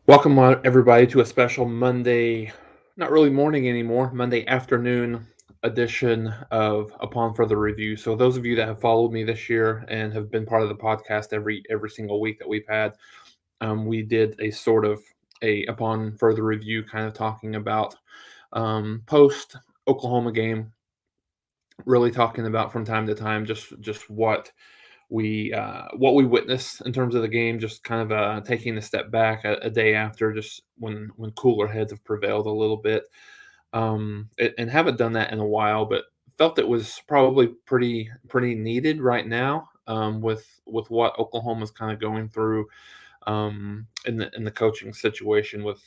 Welcome, everybody, to a special Monday, not really morning anymore, Monday afternoon edition of Upon Further Review. So, those of you that have followed me this year and have been part of the podcast every single week that we've had, we did a sort of a Upon Further Review, kind of talking about post Oklahoma game, really talking about from time to time just what we witnessed in terms of the game, just kind of taking a step back a day after, just when cooler heads have prevailed a little bit, and haven't done that in a while, but felt it was probably pretty needed right now, with what Oklahoma's kind of going through, in the coaching situation with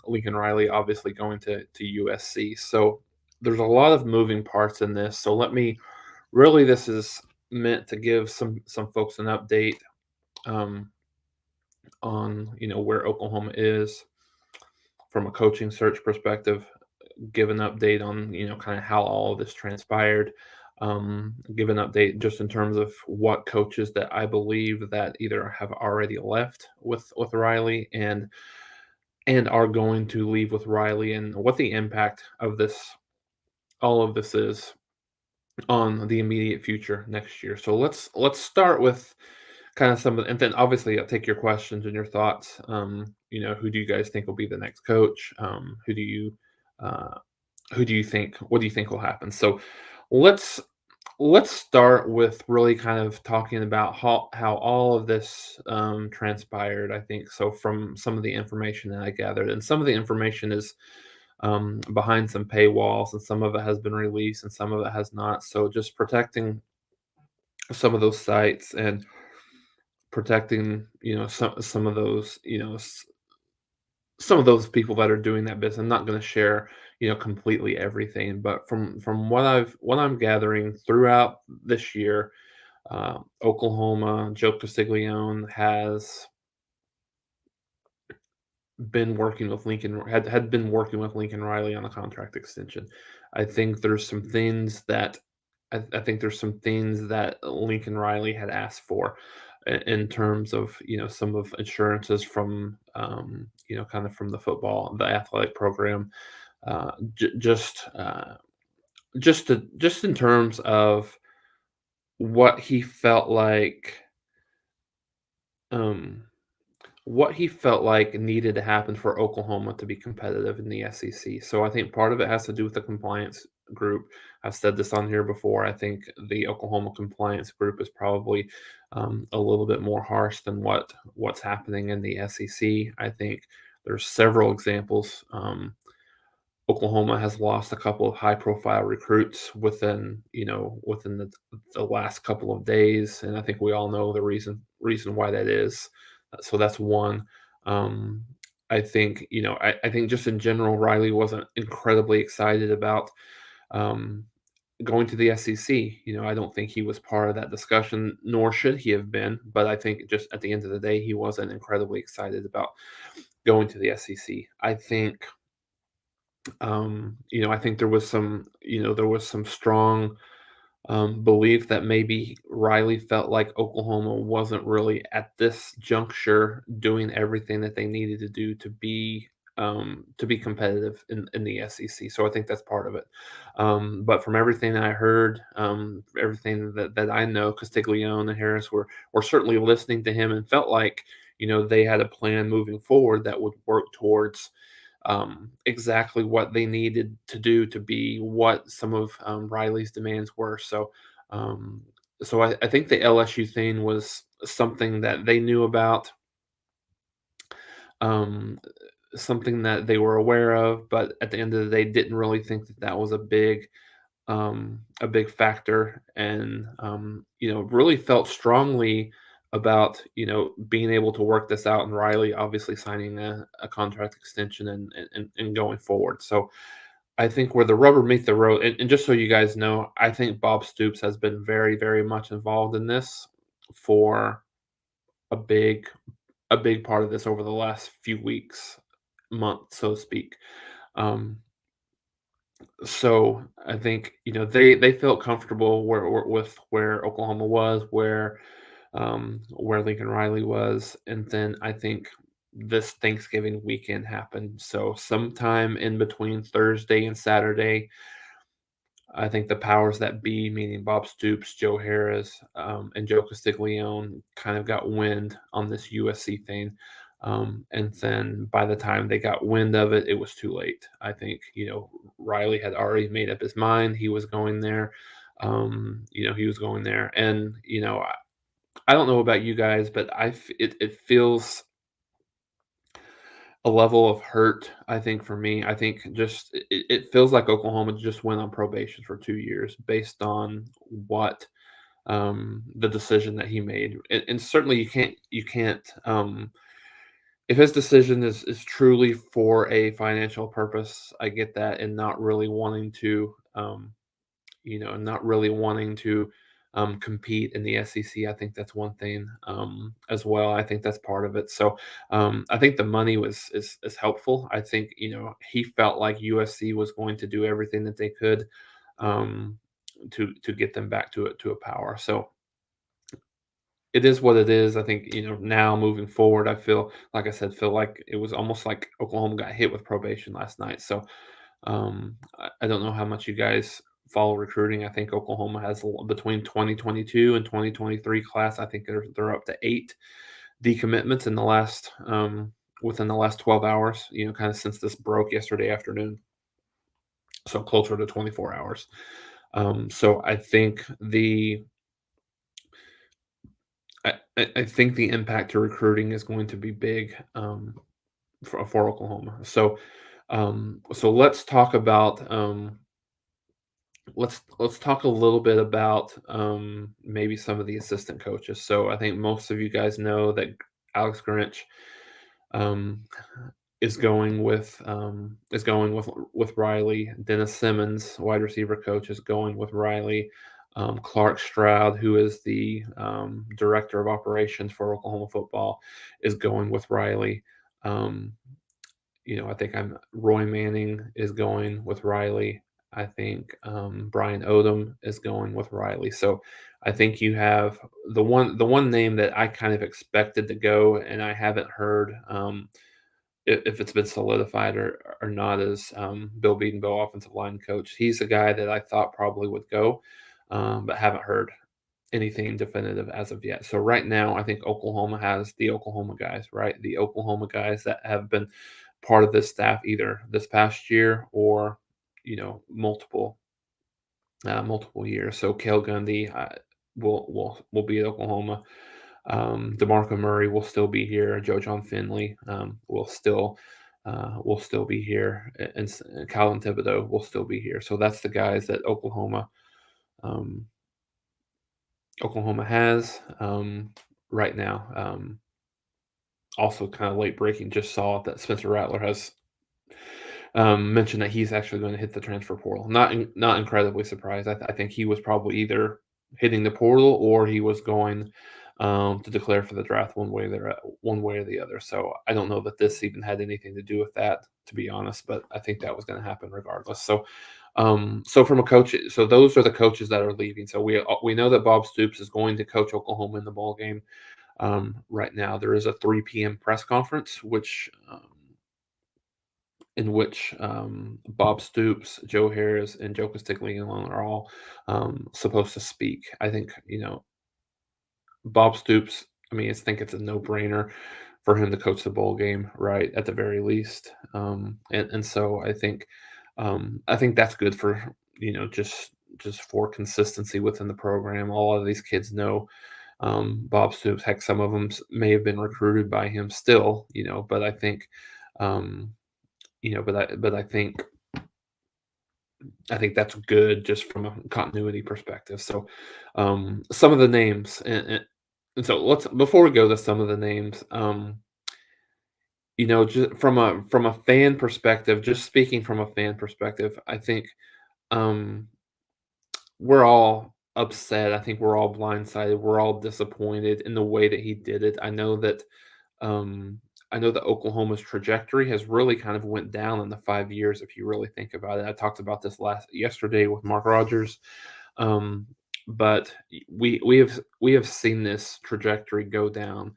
Lincoln Riley obviously going to USC. So there's a lot of moving parts in this. So this is meant to give some folks an update, um, on where Oklahoma is from a coaching search perspective, give an update on kind of how all of this transpired, give an update just in terms of what coaches that I believe that either have already left with Riley and are going to leave with Riley, and what the impact of this all of this is on the immediate future next year. So let's start with kind of some of, and then obviously I'll take your questions and your thoughts. Who do you guys think will be the next coach? Uh, who do you think? What do you think will happen? So let's let's start with really kind of talking about how all of this transpired. I think so from some of the information that I gathered, and some of the information is behind some paywalls, and some of it has been released, and some of it has not. So just protecting some of those sites and protecting some of those some of those people that are doing that business. I'm not going to share completely everything, but from what I'm gathering throughout this year, Oklahoma, Joe Castiglione has been working with had been working with Lincoln Riley on a contract extension. I think there's some things that I think there's some things that Lincoln Riley had asked for in terms of some of insurances from kind of from the athletic program, uh, j- just uh, just in terms of what he felt like. Um, what he felt like needed to happen for Oklahoma to be competitive in the SEC. So I think part of it has to do with the compliance group. I've said this on here before. I think the Oklahoma compliance group is probably a little bit more harsh than what's happening in the SEC. I think there's several examples. Oklahoma has lost a couple of high-profile recruits within the last couple of days, and I think we all know the reason why that is. So that's one. Um, I think I think just in general, Riley wasn't incredibly excited about um, going to the SEC. I don't think he was part of that discussion, nor should he have been. But I think just at the end of the day, he wasn't incredibly excited about going to the SEC. I think there was some strong belief that maybe Riley felt like Oklahoma wasn't really at this juncture doing everything that they needed to do to be competitive in the SEC. So I think that's part of it. But from everything I heard, everything that I know, Castiglione and Harris were certainly listening to him and felt like they had a plan moving forward that would work towards exactly what they needed to do to be what some of Riley's demands were. Um, so I think the LSU thing was something that they knew about, um, something that they were aware of, but at the end of the day, didn't really think that that was a big factor, and really felt strongly about being able to work this out, and Riley obviously signing a contract extension and going forward. So I think where the rubber meets the road, and just so you guys know, I think Bob Stoops has been very much involved in this for a big a big part of this over the last few weeks, month, so to speak. Um, So I think they felt comfortable with where Oklahoma was, where Lincoln Riley was, and then I think this Thanksgiving weekend happened. So sometime in between Thursday and Saturday, I think the powers that be, meaning Bob Stoops, Joe Harris, and Joe Castiglione, kind of got wind on this USC thing. And then by the time they got wind of it, it was too late. I think, Riley had already made up his mind. He was going there. He was going there. And, I don't know about you guys, but it feels a level of hurt, I think, for me. I think just it feels like Oklahoma just went on probation for 2 years based on what, the decision that he made. And certainly you can't, if his decision is truly for a financial purpose, I get that, and not really wanting to, not really wanting to compete in the SEC. I think that's one thing as well. I think that's part of it. So I think the money is helpful. I think he felt like USC was going to do everything that they could um, to get them back to a power. So it is what it is. I think now moving forward, I feel like I said, feel like it was almost like Oklahoma got hit with probation last night. So I don't know how much you guys follow recruiting. I think Oklahoma has between 2022 and 2023 class. I think they're up to 8 decommitments in the last within the last 12 hours. Kind of since this broke yesterday afternoon, so closer to 24 hours. So I think the impact to recruiting is going to be big for Oklahoma. So let's talk about let's talk a little bit about maybe some of the assistant coaches. So I think most of you guys know that Alex Grinch um, is going with Riley. Dennis Simmons, wide receiver coach, is going with Riley. Clark Stroud, who is the director of operations for Oklahoma football, is going with Riley. Um, I think Roy Manning is going with Riley. I think Brian Odom is going with Riley. So I think you have the one name that I kind of expected to go, and I haven't heard if it's been solidified or not, is Bill Bedenbaugh, offensive line coach. He's a guy that I thought probably would go, but haven't heard anything definitive as of yet. So right now, I think Oklahoma has the Oklahoma guys, right? The Oklahoma guys that have been part of this staff either this past year or multiple years. So Cale Gundy will be at Oklahoma. DeMarco Murray will still be here. Joe John Finley will still be here, and Colin Thibodeau will still be here. So that's the guys that um, Oklahoma has right now. Also, kind of late breaking, just saw that Spencer Rattler has mentioned that he's actually going to hit the transfer portal. Not incredibly surprised. I think he was probably either hitting the portal or he was going to declare for the draft one way or the other. So I don't know that this even had anything to do with that, to be honest. But I think that was going to happen regardless. So from a coach, so those are the coaches that are leaving. So we know that Bob Stoops is going to coach Oklahoma in the ball game. Right now, there is a 3 p.m. press conference, in which Bob Stoops, Joe Harris, and Joe Castiglione are all supposed to speak. I think Bob Stoops. I mean, I think it's a no-brainer for him to coach the bowl game, right? At the very least, and so I think that's good for just for consistency within the program. A lot of these kids know Bob Stoops. Heck, some of them may have been recruited by him still, but I think. Um, but I think that's good just from a continuity perspective. So, some of the names, and so let's before we go to some of the names, just from a fan perspective, just speaking from a fan perspective, I think um, we're all upset. I think we're all blindsided. We're all disappointed in the way that he did it. Um, I know that Oklahoma's trajectory has really kind of went down in the 5 years, if you really think about it. I talked about this yesterday with Mark Rogers, um, but we have seen this trajectory go down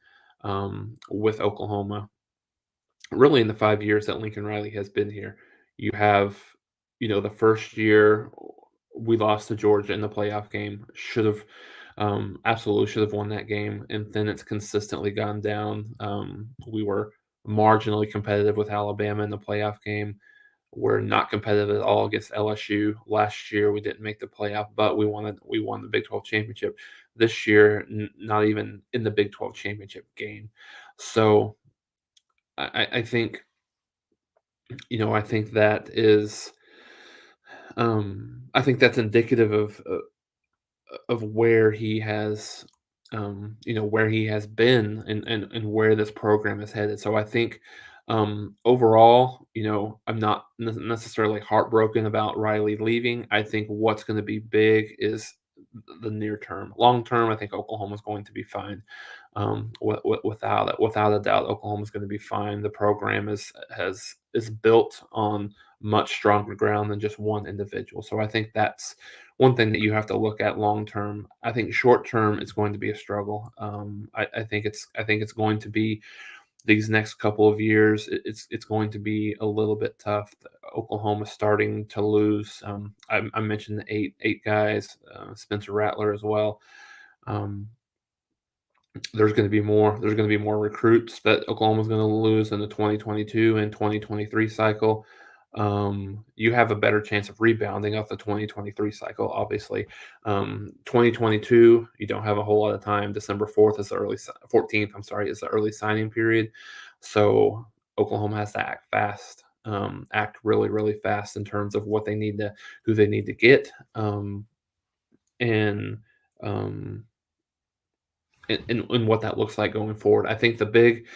with Oklahoma. really in the 5 years that Lincoln Riley has been here. You have, the first year we lost to Georgia in the playoff game, absolutely should have won that game, and then it's consistently gone down. We were marginally competitive with Alabama in the playoff game. We're not competitive at all against LSU. Last year, we didn't make the playoff, but we won the Big 12 championship. This year, not even in the Big 12 championship game. So I think I think that is, I think that's indicative of where he has, where he has been and where this program is headed. So I think, overall, I'm not necessarily heartbroken about Riley leaving. I think what's going to be big is the near term. Long term, I think Oklahoma's going to be fine. Without a doubt, Oklahoma's going to be fine. The program is built on much stronger ground than just one individual. So I think that's one thing that you have to look at long term. I think short term, it's going to be a struggle. I think it's going to be these next couple of years. It's going to be a little bit tough. Oklahoma starting to lose. I mentioned the eight guys, Spencer Rattler as well. Um, there's going to be more. There's going to be more recruits that Oklahoma's going to lose in the 2022 and 2023 cycle. You have a better chance of rebounding off the 2023 cycle, obviously. 2022, you don't have a whole lot of time. December 4th is the 14th, I'm sorry, is the early signing period. So Oklahoma has to act fast, act really, really fast in terms of who they need to get. And, um, and what that looks like going forward. I think the big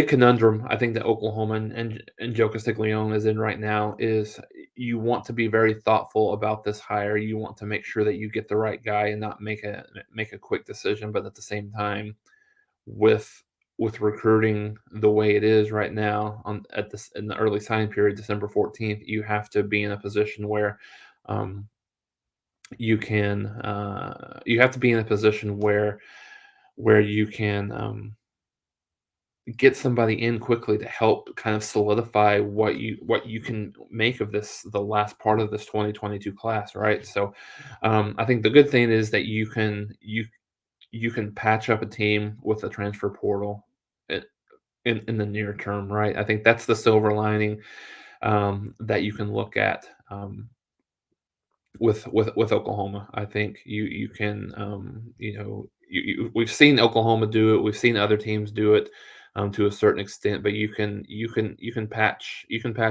conundrum I think that Oklahoma and Joe Castiglione is in right now is you want to be very thoughtful about this hire. You want to make sure that you get the right guy and not make a quick decision, but at the same time, with recruiting the way it is right now in the early signing period, December 14th, you have to be in a position where um, you have to be in a position where you can get somebody in quickly to help kind of solidify what you can make of the last part of this 2022 class, right? So I think the good thing is that you can patch up a team with the transfer portal i- in the near term, right? I think that's the silver lining, that you can look at, with Oklahoma. I think you can, we've seen Oklahoma do it. We've seen other teams do it, to a certain extent, but you can patch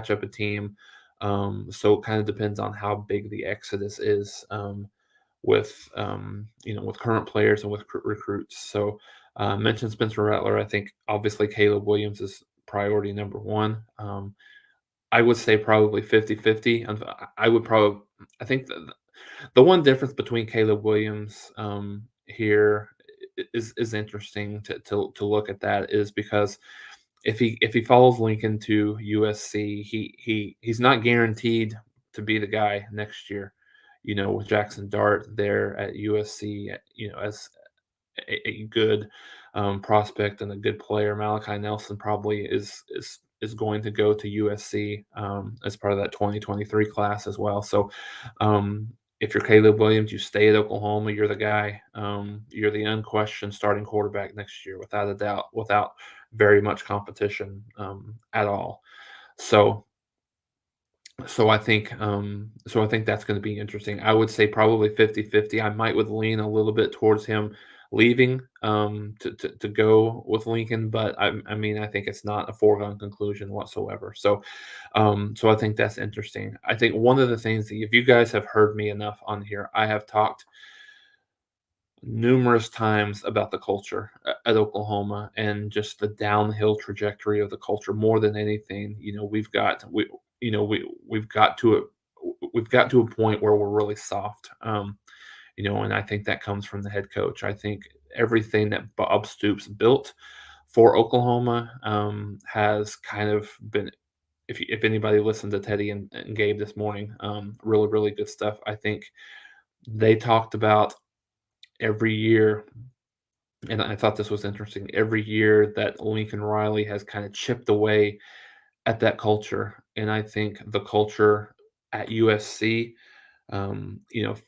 up a team. So it kind of depends on how big the exodus is, with current players and with recruits. So mentioned Spencer Rattler. I think obviously Caleb Williams is priority number one. I would say probably 50-50. And I think the one difference between Caleb Williams, here is interesting to look at. That is because if he follows Lincoln to USC, he's not guaranteed to be the guy next year. With Jackson Dart there at USC, as a good, prospect and a good player. Malachi Nelson probably is going to go to USC, as part of that 2023 class as well. So, if you're Caleb Williams, you stay at Oklahoma. You're the guy. You're the unquestioned starting quarterback next year, without a doubt, without very much competition, at all. So so I think that's gonna be interesting. I would say probably 50-50. I might would lean a little bit towards him leaving, to go with Lincoln, but I mean, I think it's not a foregone conclusion whatsoever. So I think that's interesting. I think one of the things that if you guys have heard me enough on here, I have talked numerous times about the culture at Oklahoma and just the downhill trajectory of the culture more than anything. We've got to a point where we're really soft. And I think that comes from the head coach. I think everything that Bob Stoops built for Oklahoma, has kind of been. If anybody listened to Teddy and Gabe this morning, really really good stuff. I think they talked about every year And I thought this was interesting. Every year that Lincoln Riley has kind of chipped away at that culture, and I think the culture at USC,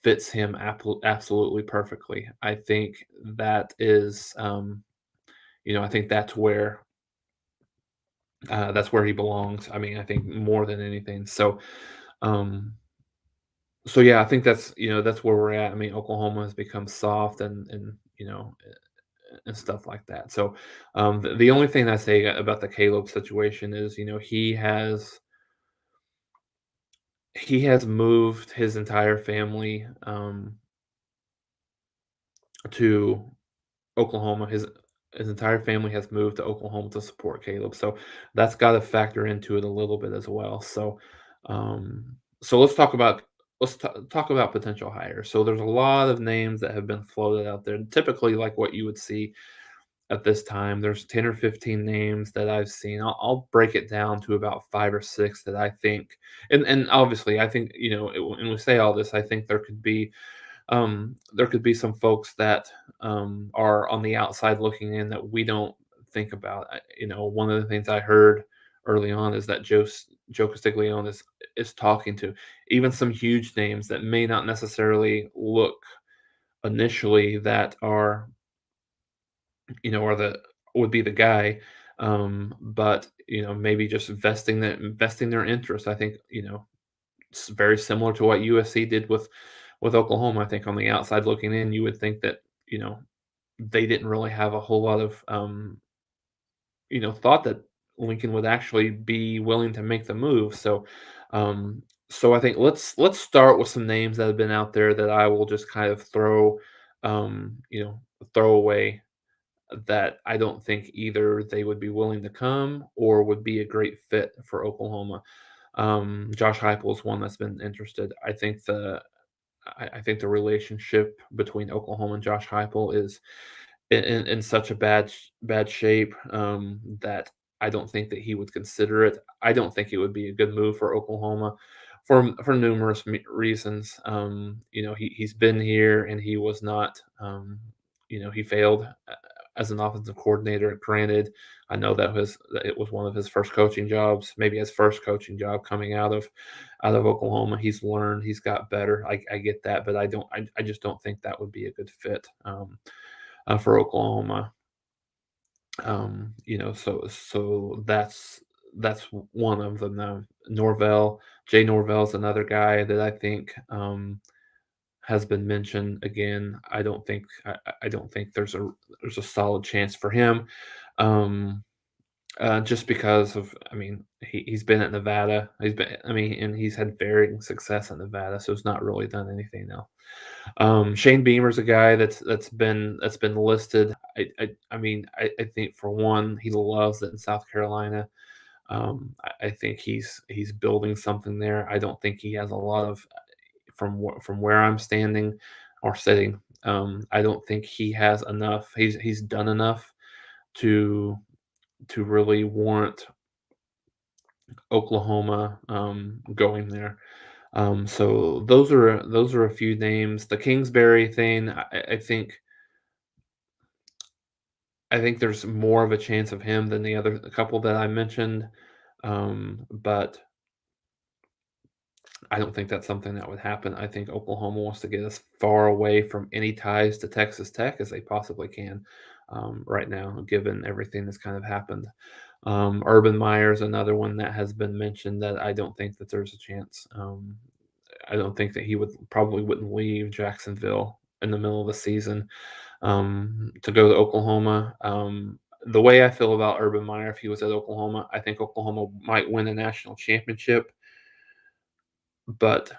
fits him absolutely perfectly. I think that is, I think that's where he belongs. I mean, I think more than anything. Um, so yeah, I think that's where we're at. I mean, Oklahoma has become soft and stuff like that. So the only thing I say about the Caleb situation is, he has moved his entire family to Oklahoma. His entire family has moved to Oklahoma to support Caleb. So that's got to factor into it a little bit as well. So let's talk about potential hires. So there's a lot of names that have been floated out there, typically like what you would see at this time. There's 10 or 15 names that I've seen. I'll break it down to about 5 or 6 that I think, and obviously I think, when we say all this, I think there could be some folks that are on the outside looking in that we don't think about. One of the things I heard early on is that Joe Castiglione is talking to even some huge names that may not necessarily look initially that are the would be the guy, but maybe just investing their interest. I think it's very similar to what USC did with Oklahoma. I think on the outside looking in, you would think that they didn't really have a whole lot of thought that Lincoln would actually be willing to make the move. So I think let's start with some names that have been out there that I will just kind of um, you know, throw away, that I don't think either they would be willing to come or would be a great fit for Oklahoma. Josh Heupel is one that's been interested. I think the relationship between Oklahoma and Josh Heupel is in such a bad shape, that I don't think that he would consider it. I don't think it would be a good move for Oklahoma for numerous reasons. He's been here and he was not. He failed as an offensive coordinator. Granted, I know that it was one of his first coaching jobs, maybe his first coaching job coming out of Oklahoma. He's learned, he's got better. I get that, but I just don't think that would be a good fit for Oklahoma. So that's one of them. Now, Norvell's another guy that I think has been mentioned again. I don't think there's a solid chance for him. Um, just because of, I mean, he's been at Nevada. And he's had varying success at Nevada, so he's not really done anything else. Shane Beamer's a guy that's been listed. I think for one, he loves it in South Carolina. I think he's building something there. I don't think he has a lot of, from where I'm standing or sitting. I don't think he has enough. He's done enough to really warrant Oklahoma going there. So those are a few names. The Kingsbury thing, I think there's more of a chance of him than the other couple that I mentioned, but I don't think that's something that would happen. I think Oklahoma wants to get as far away from any ties to Texas Tech as they possibly can right now, given everything that's kind of happened. Urban Meyer's another one that has been mentioned that I don't think that there's a chance. I don't think that he probably wouldn't leave Jacksonville in the middle of the season to go to Oklahoma. The way I feel about Urban Meyer, if he was at Oklahoma, I think Oklahoma might win a national championship, but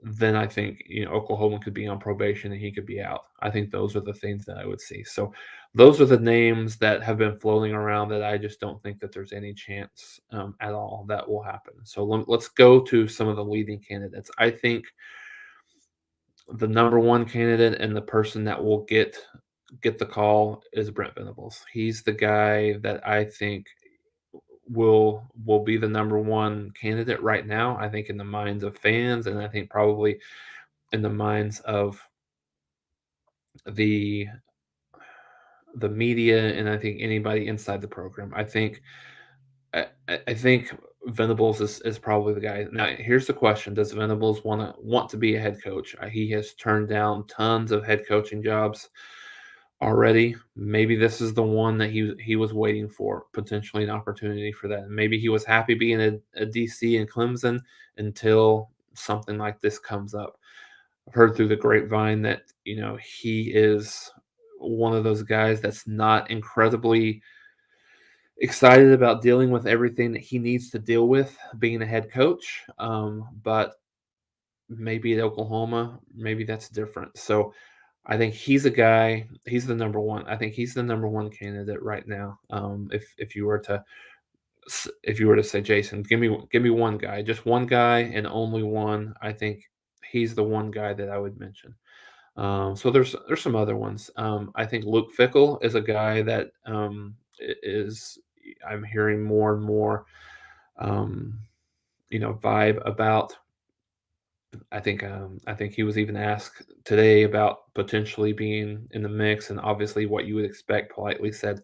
then I think Oklahoma could be on probation and he could be out. I think those are the things that I would see. So those are the names that have been floating around that I just don't think that there's any chance at all that will happen. So let's go to some of the leading candidates. I think the number one candidate and the person that will get the call is Brent Venables. He's the guy that I think will be the number one candidate right now. I think in the minds of fans, and I think probably in the minds of the the media, and I think anybody inside the program. I think Venables is probably the guy. Now, here's the question: does Venables want to be a head coach? He has turned down tons of head coaching jobs already. Maybe this is the one that he was waiting for, potentially an opportunity for that. Maybe he was happy being a DC in Clemson until something like this comes up. I've heard through the grapevine that he is one of those guys that's not incredibly excited about dealing with everything that he needs to deal with being a head coach. But maybe at Oklahoma, maybe that's different. So I think he's a guy. He's the number one. I think he's the number one candidate right now. If you were to say, Jason, give me one guy, just one guy and only one. I think he's the one guy that I would mention. So there's some other ones. I think Luke Fickle is a guy that is I'm hearing more and more um, vibe about. I think he was even asked today about potentially being in the mix, and obviously what you would expect, politely said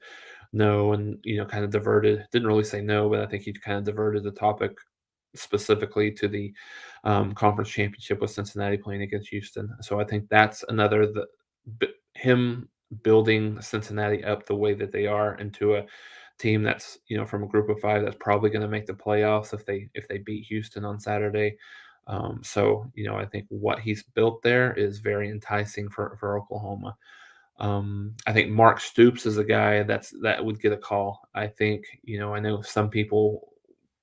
no, and kind of diverted. Didn't really say no, but I think he kind of diverted the topic specifically to the conference championship with Cincinnati playing against Houston. So I think that's another him building Cincinnati up the way that they are into a team that's from a group of five that's probably going to make the playoffs if they beat Houston on Saturday. So I think what he's built there is very enticing for Oklahoma. I think Mark Stoops is a guy that would get a call. I think I know some people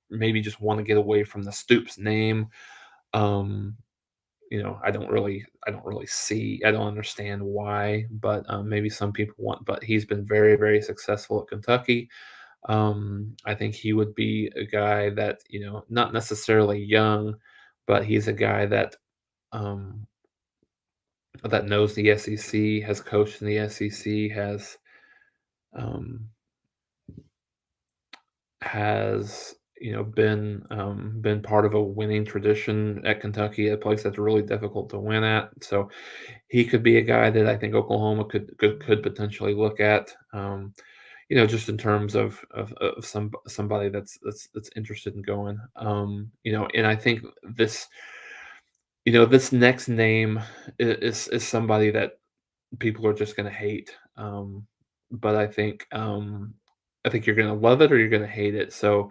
maybe just want to get away from the Stoops name. Um, I don't understand why, but maybe some people want. But he's been very, very successful at Kentucky. I think he would be a guy that not necessarily young, but he's a guy um, that knows the SEC, has coached in the SEC, um, has been part of a winning tradition at Kentucky, a place that's really difficult to win at. So he could be a guy that I think Oklahoma could potentially look at. Just in terms of somebody that's interested in going. And I think this next name is somebody that people are just going to hate. But I think you're going to love it or you're going to hate it. So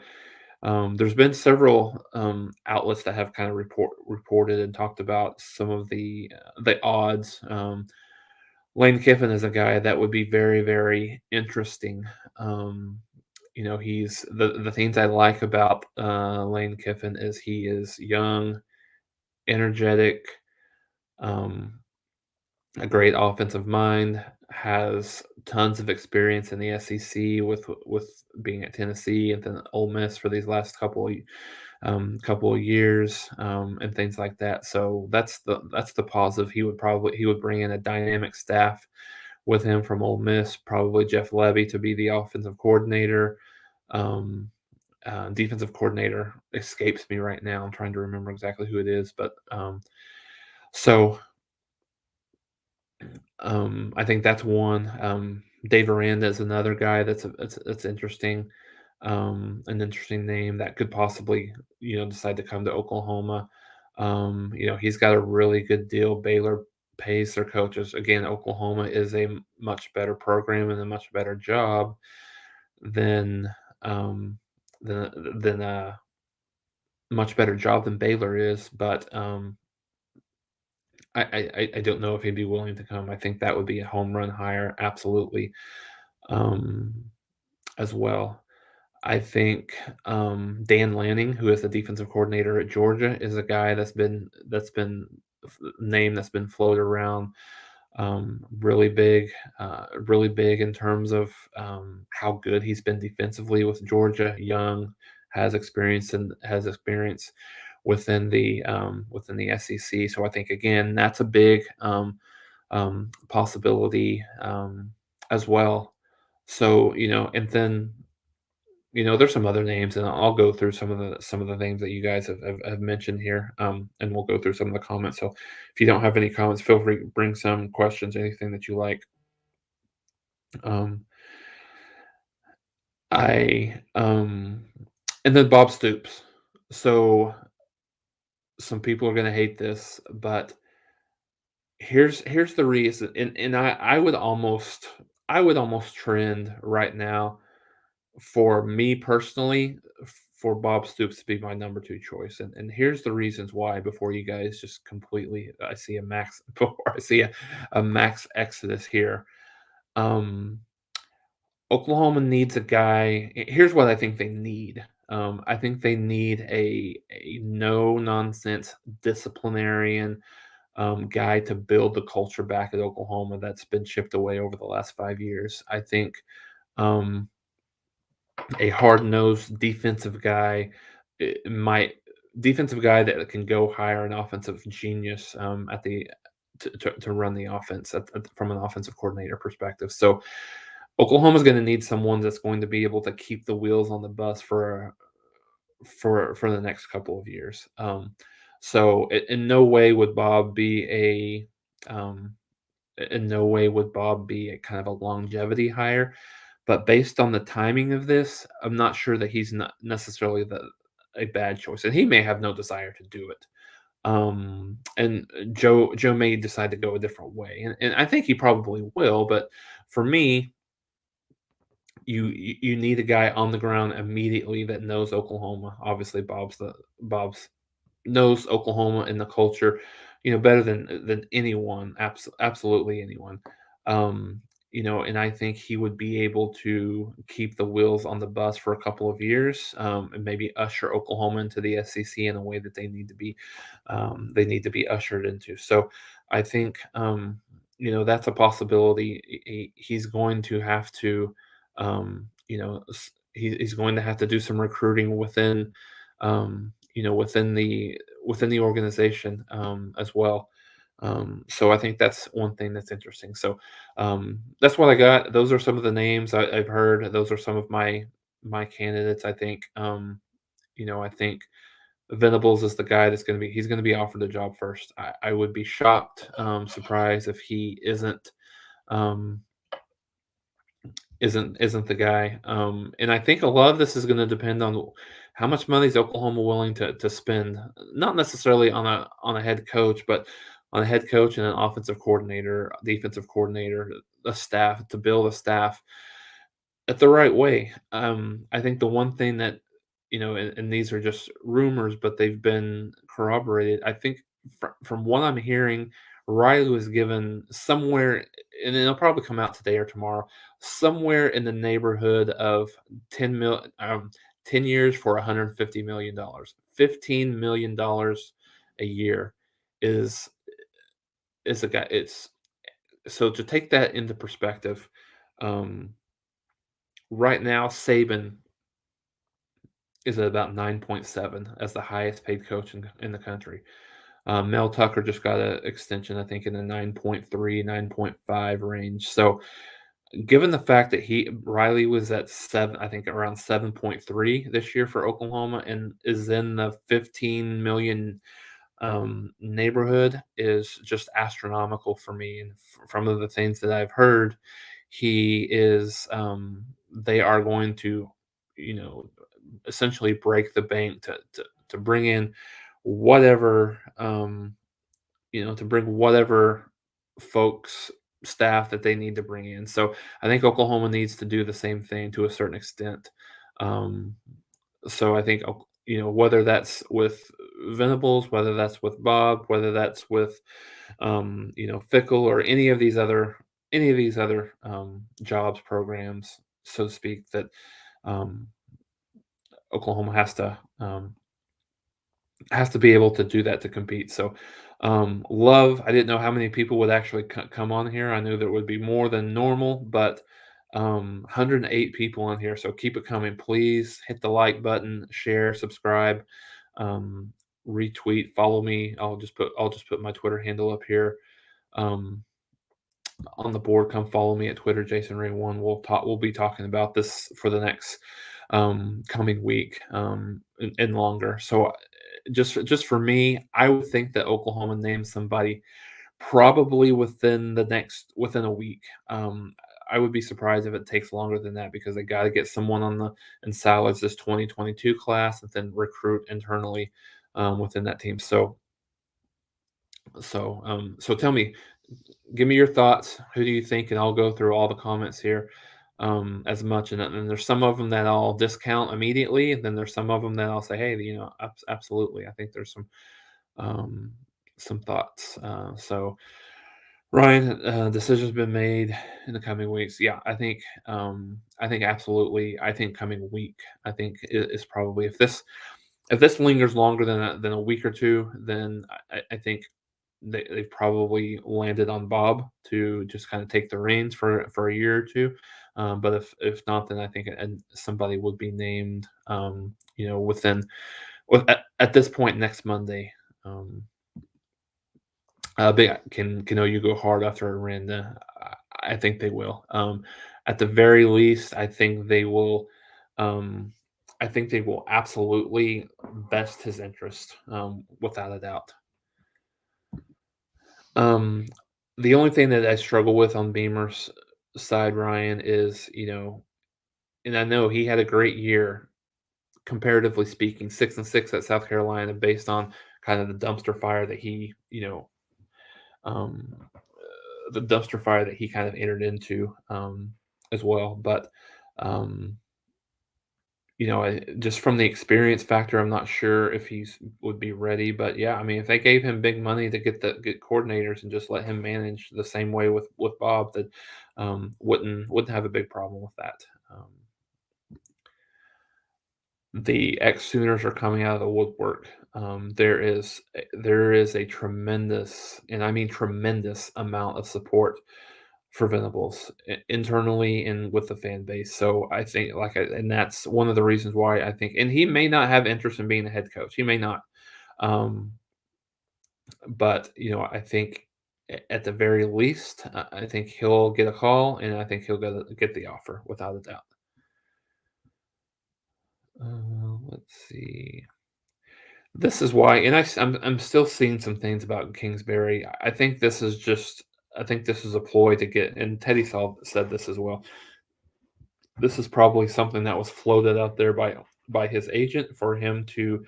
there's been several outlets that have kind of reported and talked about some of the odds. Lane Kiffin is a guy that would be very, very interesting. He's the things I like about Lane Kiffin is he is young, energetic, um, a great offensive mind, has tons of experience in the SEC with being at Tennessee and then Ole Miss for these last couple of years, and things like that. So that's the positive. He would bring in a dynamic staff with him from Ole Miss, probably Jeff Levy to be the offensive coordinator. Um, Defensive coordinator escapes me right now. I'm trying to remember exactly who it is, but so I think that's one. Dave Aranda is another guy that's interesting. An interesting name that could possibly decide to come to Oklahoma. He's got a really good deal. Baylor pays their coaches. Again, Oklahoma is a much better program and a much better job than um, than a much better job than Baylor is. But I don't know if he'd be willing to come. I think that would be a home run hire, absolutely, um, as well. I think Dan Lanning, who is the defensive coordinator at Georgia, is a guy that's been name that's been floated around. Really big in terms of how good he's been defensively with Georgia. Young, has experience within the SEC. So I think again that's a big possibility as well. So and then there's some other names, and I'll go through some of the names that you guys have mentioned here, and we'll go through some of the comments. So if you don't have any comments, feel free to bring some questions, anything that you like. Um, I and then Bob Stoops. So some people are going to hate this, but here's the reason. And I would almost trend right now for me personally for Bob Stoops to be my number 2 choice, and here's the reasons why before you guys just completely I see a max before I see a max exodus here. Um, Oklahoma needs a guy. Here's what I think they need. I think they need a no nonsense disciplinarian guy to build the culture back at Oklahoma that's been chipped away over the last 5 years. I think um, a hard-nosed defensive guy might defensive guy that can go hire an offensive genius at the to run the offense from an offensive coordinator perspective. So Oklahoma's going to need someone that's going to be able to keep the wheels on the bus for the next couple of years. So in no way would Bob be in no way would Bob be a kind of a longevity hire. But based on the timing of this, I'm not sure that he's not necessarily a bad choice, and he may have no desire to do it. And Joe may decide to go a different way, and I think he probably will. But for me, you need a guy on the ground immediately that knows Oklahoma. Obviously, Bob's knows Oklahoma and the culture, better than anyone, absolutely anyone. Um, and I think he would be able to keep the wheels on the bus for a couple of years, and maybe usher Oklahoma into the SEC in a way that they need to be ushered into. So I think that's a possibility. He's going to have to, he's going to have to do some recruiting within the organization as well. So I think that's one thing that's interesting. So that's what I got. Those are some of the names I've heard. Those are some of my candidates. I think Venables is the guy he's going to be offered the job first. I would be shocked, surprised if he um, isn't the guy. And I think a lot of this is going to depend on how much money is Oklahoma willing to spend, not necessarily on a head coach, but on a head coach and an offensive coordinator, defensive coordinator, a staff to build a staff at the right way. I think the one thing that, and these are just rumors, but they've been corroborated. I think from what I'm hearing, Riley was given somewhere, and it'll probably come out today or tomorrow, somewhere in the neighborhood of 10 years for $150 million. $15 million a year is a guy. It's so to take that into perspective. Um, right now, Saban is at about 9.7 as the highest paid coach in the country. Mel Tucker just got an extension, I think, in the 9.3, 9.5 range. So, given the fact that Riley was at seven, I think around 7.3 this year for Oklahoma, and is in the 15 million neighborhood, is just astronomical for me. And from the things that I've heard, he is. They are going to, you know, essentially break the bank to bring in whatever to bring whatever folks staff that they need to bring in. So I think Oklahoma needs to do the same thing to a certain extent. Um, so I think whether that's with Venables, whether that's with Bob, whether that's with Fickle or any of these other jobs programs, so to speak, that um, Oklahoma has to be able to do that to compete. So, love. I didn't know how many people would actually come on here. I knew there would be more than normal, but 108 people on here. So keep it coming, please. Hit the like button, share, subscribe, um, retweet, follow me. I'll just put my Twitter handle up here. Um, on the board, come follow me at Twitter, Jason Ray One. We'll be talking about this for the next coming week and longer. So just for me, I would think that Oklahoma names somebody probably within a week. I would be surprised if it takes longer than that because they got to get someone on the in salads this 2022 class and then recruit internally within that team. So tell me, give me your thoughts. Who do you think? And I'll go through all the comments here as much. And there's some of them that I'll discount immediately, and then there's some of them that I'll say, hey, absolutely. I think there's um, some thoughts. So Ryan, decisions been made in the coming weeks. Yeah, I think absolutely. I think coming week, I think is probably if this lingers longer than a week or two, then I think they've probably landed on Bob to just kind of take the reins for a year or two. But if not, then I think somebody would be named. Within at this point next Monday. Um, big can OU go hard after Aranda? I think they will. At the very least, I think they will. Um, I think they will absolutely best his interest, without a doubt. Um, the only thing that I struggle with on Beamer's side, Ryan, is and I know he had a great year comparatively speaking, 6-6 at South Carolina, based on kind of the fire that he, um, the dumpster fire that he kind of entered into as well. But um, just from the experience factor, I'm not sure if he's would be ready. But yeah, I mean, if they gave him big money to get coordinators and just let him manage the same way with Bob, that wouldn't have a big problem with that. The ex Sooners are coming out of the woodwork. There is a tremendous, and I mean tremendous, amount of support for Venables internally and with the fan base. So I think, and that's one of the reasons why I think, and he may not have interest in being a head coach. He may not, um, but I think at the very least, I think he'll get a call, and I think he'll get the offer without a doubt. Let's see. This is why, and I'm still seeing some things about Kingsbury. I think this is a ploy to get, and said this as well. This is probably something that was floated out there by his agent for him to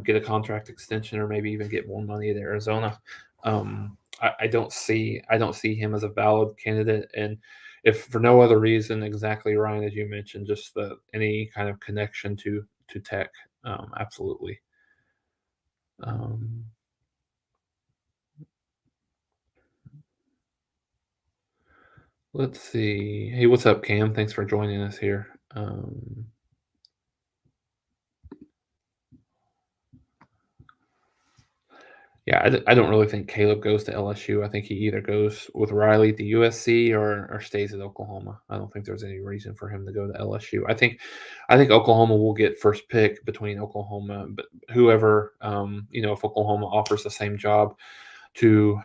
get a contract extension or maybe even get more money at Arizona. I don't see him as a valid candidate, and if for no other reason, exactly, Ryan, as you mentioned, just any kind of connection to Tech, absolutely. Um, let's see. Hey, what's up, Cam? Thanks for joining us here. Yeah, I don't really think Caleb goes to LSU. I think he either goes with Riley to USC or stays at Oklahoma. I don't think there's any reason for him to go to LSU. I think Oklahoma will get first pick between Oklahoma, but whoever, if Oklahoma offers the same job to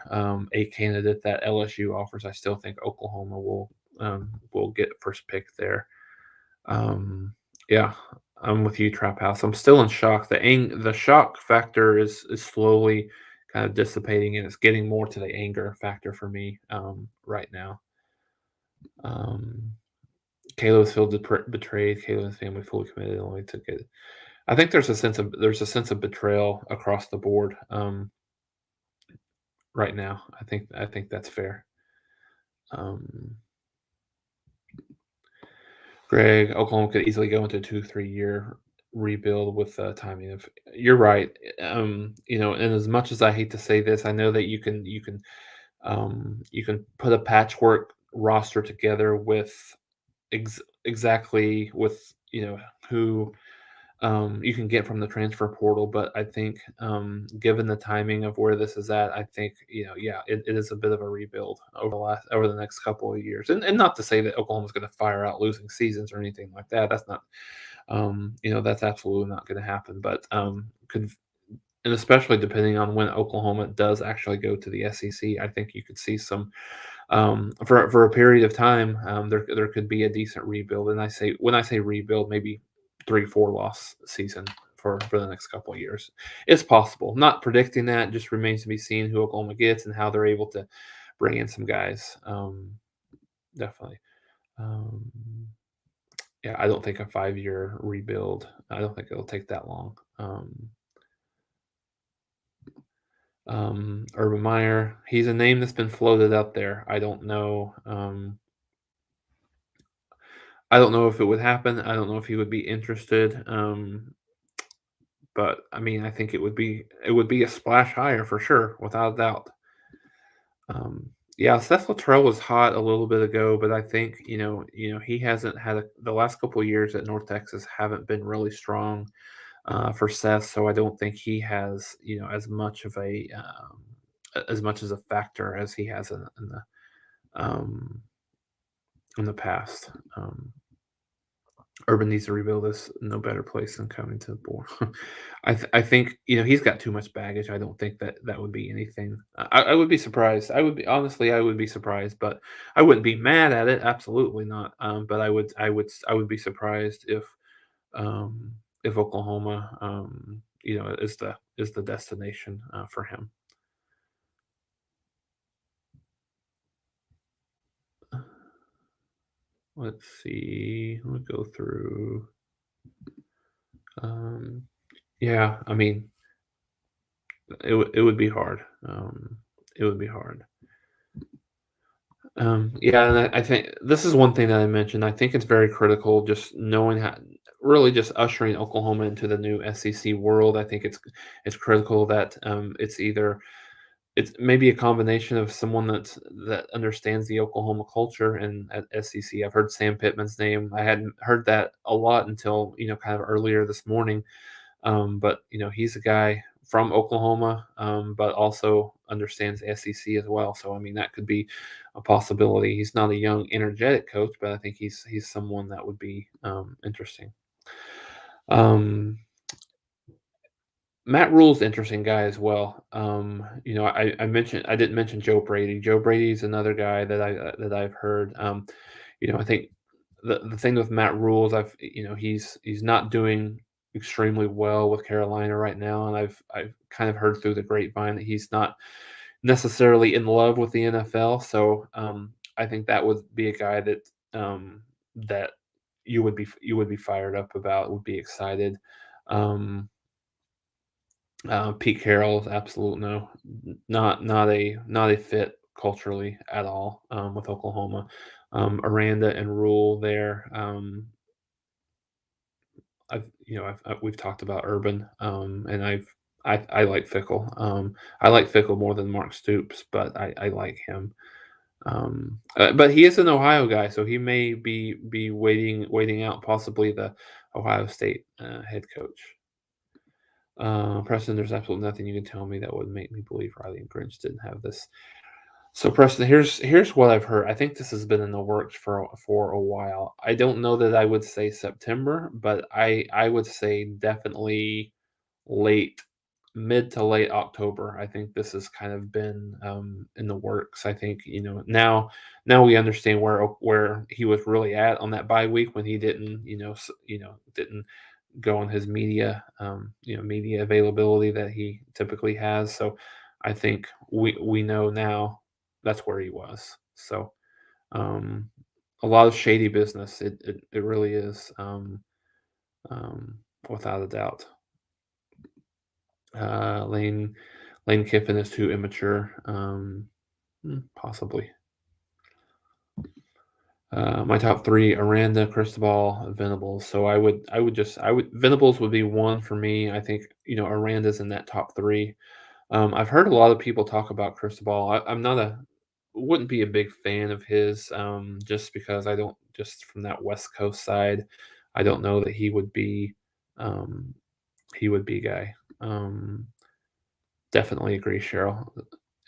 a candidate that LSU offers, I still think Oklahoma will get first pick there. Yeah, I'm with you, Trap House. I'm still in shock. The shock factor is slowly kind of dissipating, and it's getting more to the anger factor for me right now. Kayla's feel betrayed. Kayla's family fully committed. Only took it. I think there's a sense of betrayal across the board right now. I think that's fair. Um, Greg, Oklahoma could easily go into a 2-3 year rebuild with timing of. You're right. And as much as I hate to say this, I know that you can put a patchwork roster together with exactly with who you can get from the transfer portal. But I think, given the timing of where this is at, I think yeah, it is a bit of a rebuild over the next couple of years. And not to say that Oklahoma's going to fire out losing seasons or anything like that. That's not, that's absolutely not going to happen. But could and especially depending on when Oklahoma does actually go to the SEC, I think you could see some for a period of time. There could be a decent rebuild, and when I say rebuild, maybe 3-4 loss season for the next couple of years. It's possible. Not predicting that. Just remains to be seen who Oklahoma gets and how they're able to bring in some guys. Definitely. Um, yeah, I don't think a 5-year rebuild. I don't think it'll take that long. Urban Meyer, he's a name that's been floated up there. I don't know. I don't know if it would happen. I don't know if he would be interested. But I mean, I think it would be a splash higher for sure, without a doubt. Yeah, Seth Luttrell was hot a little bit ago, but I think he hasn't had the last couple of years at North Texas haven't been really strong for Seth, so I don't think he has as much as a factor as he has um, in the past. Urban needs to rebuild this. No better place than coming to the board. I think he's got too much baggage. I don't think that would be anything. I would be surprised. I would be surprised, but I wouldn't be mad at it. Absolutely not. But I would be surprised if Oklahoma is the destination for him. Let's see. Let me go through. Um, yeah, I mean, it would be hard. It would be hard. Yeah, and I think this is one thing that I mentioned. I think it's very critical just knowing how, really just ushering Oklahoma into the new SEC world. I think it's critical that it's maybe a combination of someone that understands the Oklahoma culture and at SEC. I've heard Sam Pittman's name. I hadn't heard that a lot until kind of earlier this morning. But he's a guy from Oklahoma, but also understands the SEC as well. So I mean, that could be a possibility. He's not a young, energetic coach, but I think he's someone that would be interesting. Um, Matt Rule's interesting guy as well. I didn't mention Joe Brady. Joe Brady's another guy that I've heard. I think the thing with Matt Rule is he's not doing extremely well with Carolina right now, and I've kind of heard through the grapevine that he's not necessarily in love with the NFL. So I think that would be a guy that you would be fired up about, would be excited. Um, Pete Carroll is absolute no, not a fit culturally at all with Oklahoma. Aranda and Rule there. We've talked about Urban, and I like Fickle. I like Fickle more than Mark Stoops, but I like him. But he is an Ohio guy, so he may be waiting out possibly the Ohio State head coach. Preston, there's absolutely nothing you can tell me that would make me believe Riley and Grinch didn't have this. So Preston, here's what I've heard. I think this has been in the works for a while. I don't know that I would say September, but I would say definitely late, mid to late October. I think this has kind of been in the works. I think now we understand where he was really at on that bye week when he didn't go on his media availability that he typically has. So I think we know now that's where he was. So um, a lot of shady business. It really is, um, without a doubt. Lane Kiffin is too immature. Possibly. My top three: Aranda, Cristobal, Venables. So Venables would be one for me. I think Aranda's in that top three. I've heard a lot of people talk about Cristobal. I'm not wouldn't be a big fan of his, just because I don't just from that West Coast side. I don't know that um, he would be a guy. Definitely agree, Cheryl.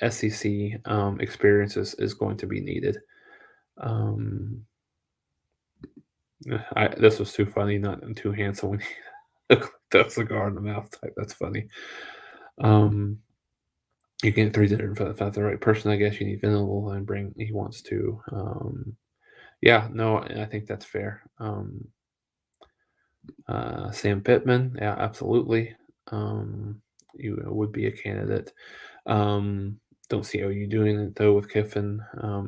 SEC experience is going to be needed. Um, this was too funny, not too handsome when he looked like that cigar in the mouth type. That's funny. Um, you get three different if that's the right person. I guess you need Venable and bring. He wants to. Yeah, no, I think that's fair. Sam Pittman, yeah, absolutely. You would be a candidate. Um, Don't see OU doing it though with Kiffin.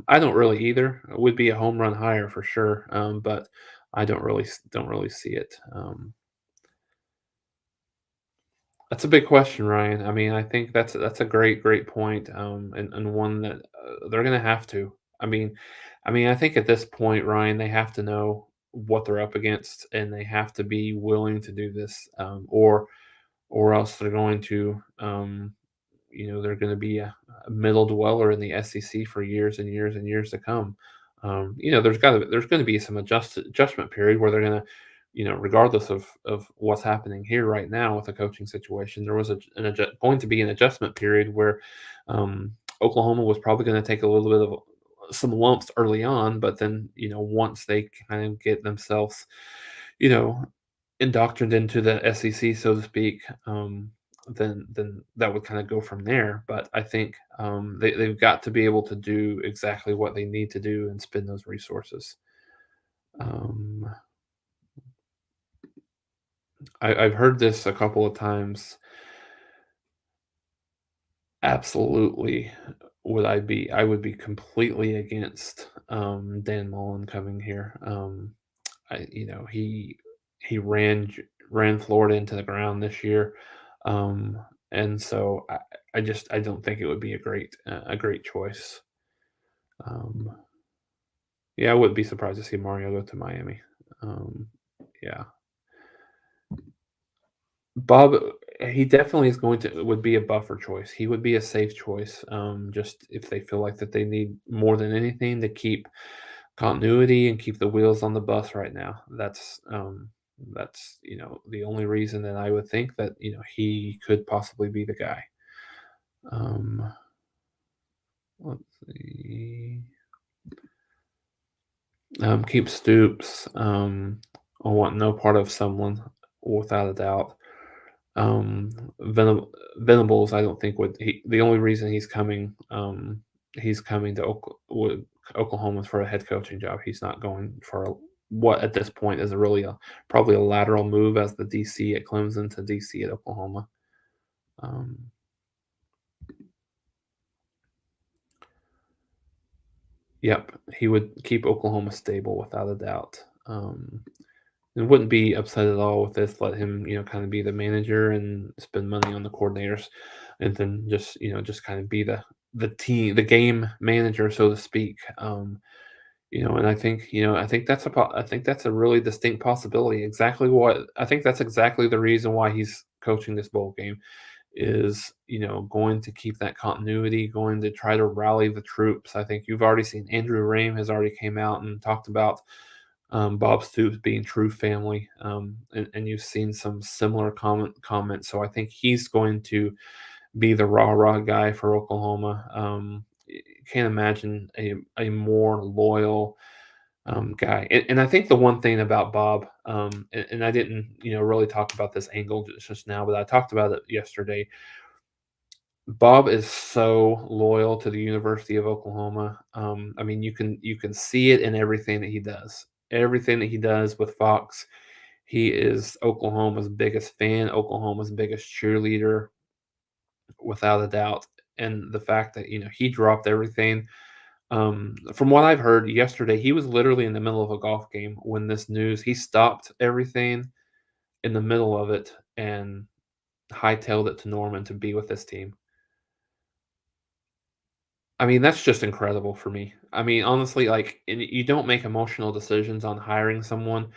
I don't really either. It would be a home run hire for sure, but I don't really see it. That's a big question, Ryan. I mean, I think that's a great point, and one that they're gonna have to. I mean, I think at this point, Ryan, they have to know what they're up against, and they have to be willing to do this, or else they're going to, they're going to be a middle dweller in the SEC for years and years and years to come. There's going to be some adjustment period where they're going to, regardless of what's happening here right now with the coaching situation, there was going to be an adjustment period where Oklahoma was probably going to take a little bit of some lumps early on, but then once they kind of get themselves, you know, indoctrined into the SEC, so to speak, then that would kind of go from there. But I think they've got to be able to do exactly what they need to do and spend those resources. Um, I've heard this a couple of times. Absolutely, I would be completely against Dan Mullen coming here. He ran Florida into the ground this year, um, and so I don't think it would be a great choice. Um, yeah, I wouldn't be surprised to see Mario go to Miami. Um, yeah, Bob, he definitely is going to would be a buffer choice. He would be a safe choice. Just if they feel like that they need more than anything to keep continuity and keep the wheels on the bus right now. That's the only reason that I would think that he could possibly be the guy. Um, let's see. Keep Stoops. I want no part of someone without a doubt. Um, Venables, I don't think would. The only reason he's coming to Oklahoma for a head coaching job. He's not going for what at this point is probably a lateral move as the DC at Clemson to DC at Oklahoma. Um, yep, he would keep Oklahoma stable without a doubt. And wouldn't be upset at all with this. Let him, kind of be the manager and spend money on the coordinators, and then just kind of be the game manager, so to speak. And I think that's a really distinct possibility. Exactly what I think that's exactly the reason why he's coaching this bowl game is going to keep that continuity, going to try to rally the troops. I think you've already seen Andrew Rame has already came out and talked about Bob Stoops being true family, and you've seen some similar comments. So I think he's going to be the rah guy for Oklahoma. Can't imagine a more loyal guy. And I think the one thing about Bob, and I didn't really talk about this angle just now, but I talked about it yesterday. Bob is so loyal to the University of Oklahoma. I mean, you can see it in everything that he does. Everything that he does with Fox, he is Oklahoma's biggest fan, Oklahoma's biggest cheerleader, without a doubt. And the fact that he dropped everything. From what I've heard yesterday, he was literally in the middle of a golf game when this news. He stopped everything in the middle of it and hightailed it to Norman to be with this team. I mean, that's just incredible for me. I mean, honestly, like, and you don't make emotional decisions on hiring someone,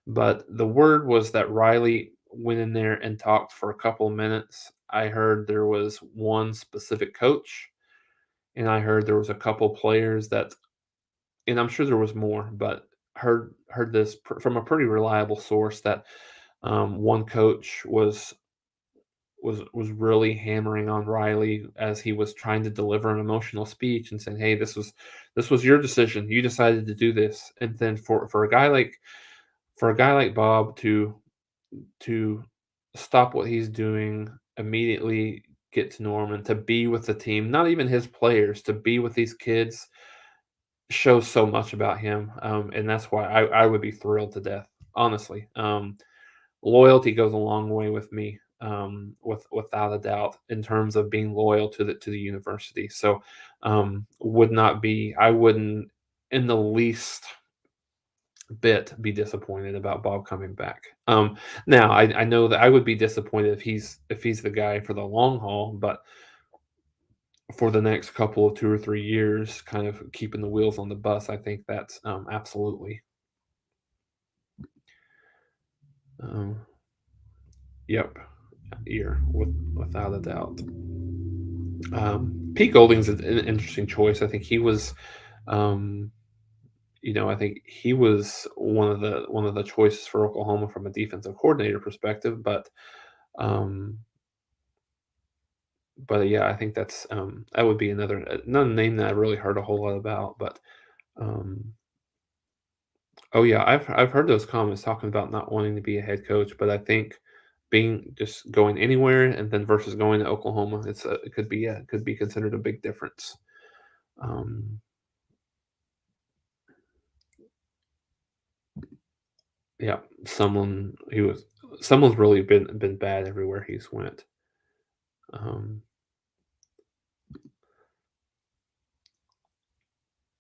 but the word was that Riley went in there and talked for a couple of minutes. I heard there was one specific coach, and I heard there was a couple players that, and I'm sure there was more, but heard this from a pretty reliable source that one coach was really hammering on Riley as he was trying to deliver an emotional speech and saying, "Hey, this was your decision. You decided to do this." And then for a guy like Bob to stop what he's doing, immediately get to Norman, to be with the team, not even his players, to be with these kids shows so much about him. And that's why I would be thrilled to death, honestly. Loyalty goes a long way with me. without a doubt in terms of being loyal to the university. So would not be I wouldn't in the least bit be disappointed about Bob coming back. Now I know that I would be disappointed if he's the guy for the long haul, but for the next couple of 2 or 3 years, kind of keeping the wheels on the bus, I think that's absolutely. Um, yep, year without a doubt. Pete Golding's an interesting choice. I think he was, um, I think he was one of the choices for Oklahoma from a defensive coordinator perspective, um, but yeah, I think that would be another name that I really heard a whole lot about. But um, oh yeah, I've heard those comments talking about not wanting to be a head coach, but I think being just going anywhere and then versus going to Oklahoma, it could be considered a big difference. Um, yeah, someone's really been bad everywhere he's went. Um,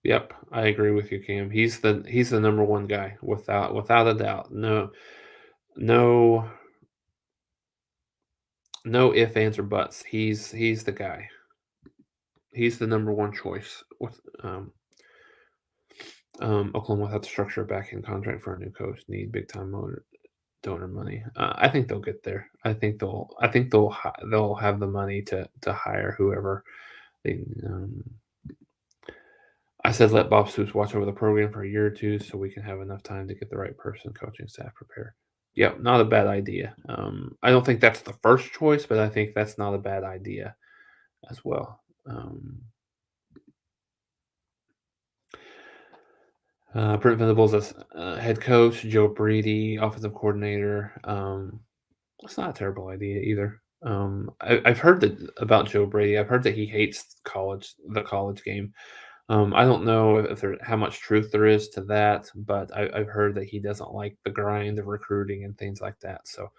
yep, I agree with you, Cam. He's the number one guy without a doubt. No no ifs ands or buts. He's the guy. He's the number one choice with Oklahoma without the structure back in contract for a new coach need big time donor money. I think they'll get there. I think they'll have the money to hire whoever. They, I said let Bob Stoops watch over the program for a year or two so we can have enough time to get the right person, coaching staff prepared. Yep, not a bad idea. I don't think that's the first choice, but I think that's not a bad idea as well. Brent Venables as head coach, Joe Brady, offensive coordinator. It's not a terrible idea either. I've heard about Joe Brady. I've heard that he hates the college game. I don't know how much truth there is to that, but I've heard that he doesn't like the grind of recruiting and things like that. So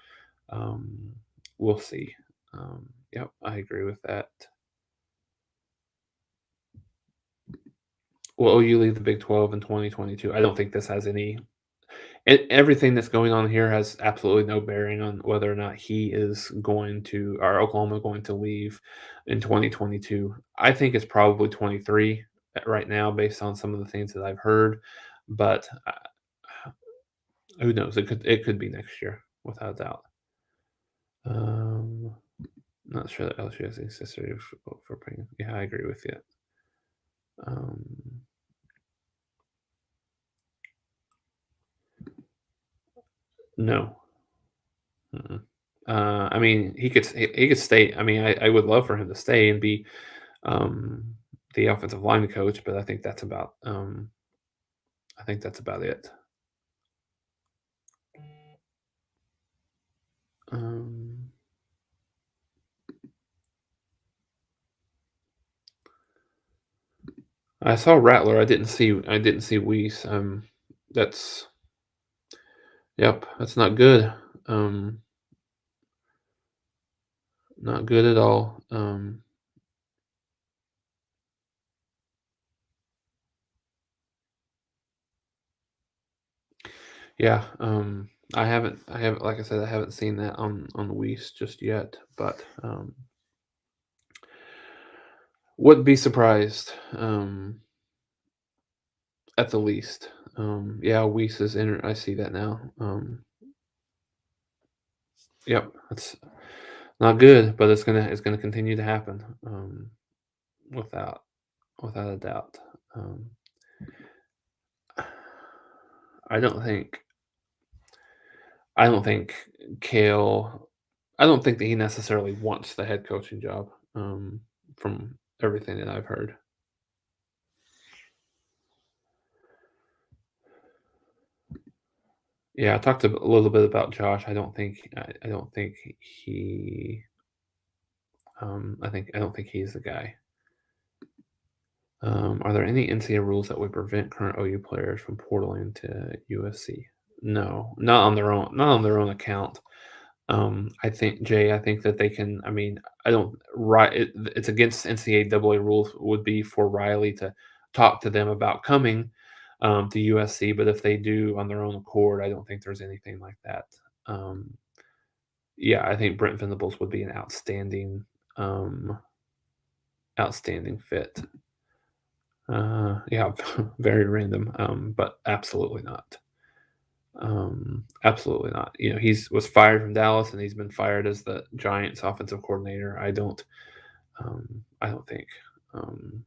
um, we'll see. Yep, I agree with that. Will OU leave the Big 12 in 2022? I don't think this has any. Everything that's going on here has absolutely no bearing on whether or not he is going to or Oklahoma going to leave in 2022. I think it's probably 23 right now based on some of the things that I've heard, but who knows? It could be next year without a doubt. Um, not sure that LSU has any history for paying. Yeah, I agree with you. Um, no. Mm-mm. I mean, he could stay. I mean, I would love for him to stay and be um, the offensive line coach, but I think that's about it. Um, I saw Rattler. I didn't see Weiss. That's yep. That's not good. Um, Not good at all. Yeah. I haven't. Like I said, I haven't seen that on Weiss just yet, but wouldn't be surprised. At the least. Yeah, Weiss is in. I see that now. Yep, that's not good, but it's gonna continue to happen. Without without a doubt. Um, I don't think I don't think Kale. I don't think that he necessarily wants the head coaching job. From everything that I've heard. Yeah, I talked a little bit about Josh. I don't think he. I don't think he's the guy. Are there any NCAA rules that would prevent current OU players from portaling to USC? No, not on their own account. I think Jay. I think that they can. I mean, I don't. Right. It's against NCAA rules. Would be for Riley to talk to them about coming to USC. But if they do on their own accord, I don't think there's anything like that. Um, yeah, I think Brent Venables would be an um, outstanding fit. Yeah, very random, but absolutely not. Absolutely not. You know, he's was fired from Dallas, and he's been fired as the Giants' offensive coordinator. I don't think. Um,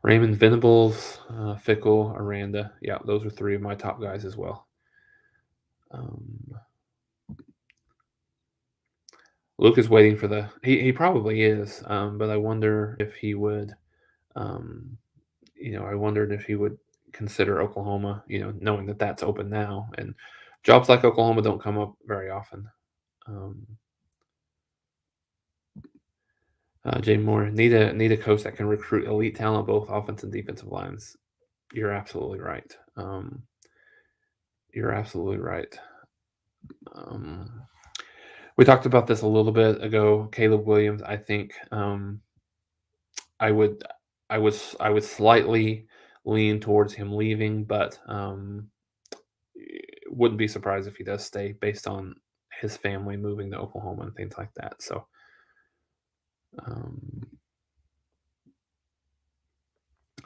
Raymond Venables, Fickle, Aranda. Yeah, those are three of my top guys as well. Um, Luke is waiting for the. He probably is, but I wonder if he would. Um, I wondered if he would consider Oklahoma. Knowing that that's open now, and jobs like Oklahoma don't come up very often. Um, Jay Moore, need a coach that can recruit elite talent, both offensive and defensive lines. You're absolutely right. You're absolutely right. Um, we talked about this a little bit ago. Caleb Williams, I think I would, I would slightly lean towards him leaving, but wouldn't be surprised if he does stay based on his family moving to Oklahoma and things like that. So, um,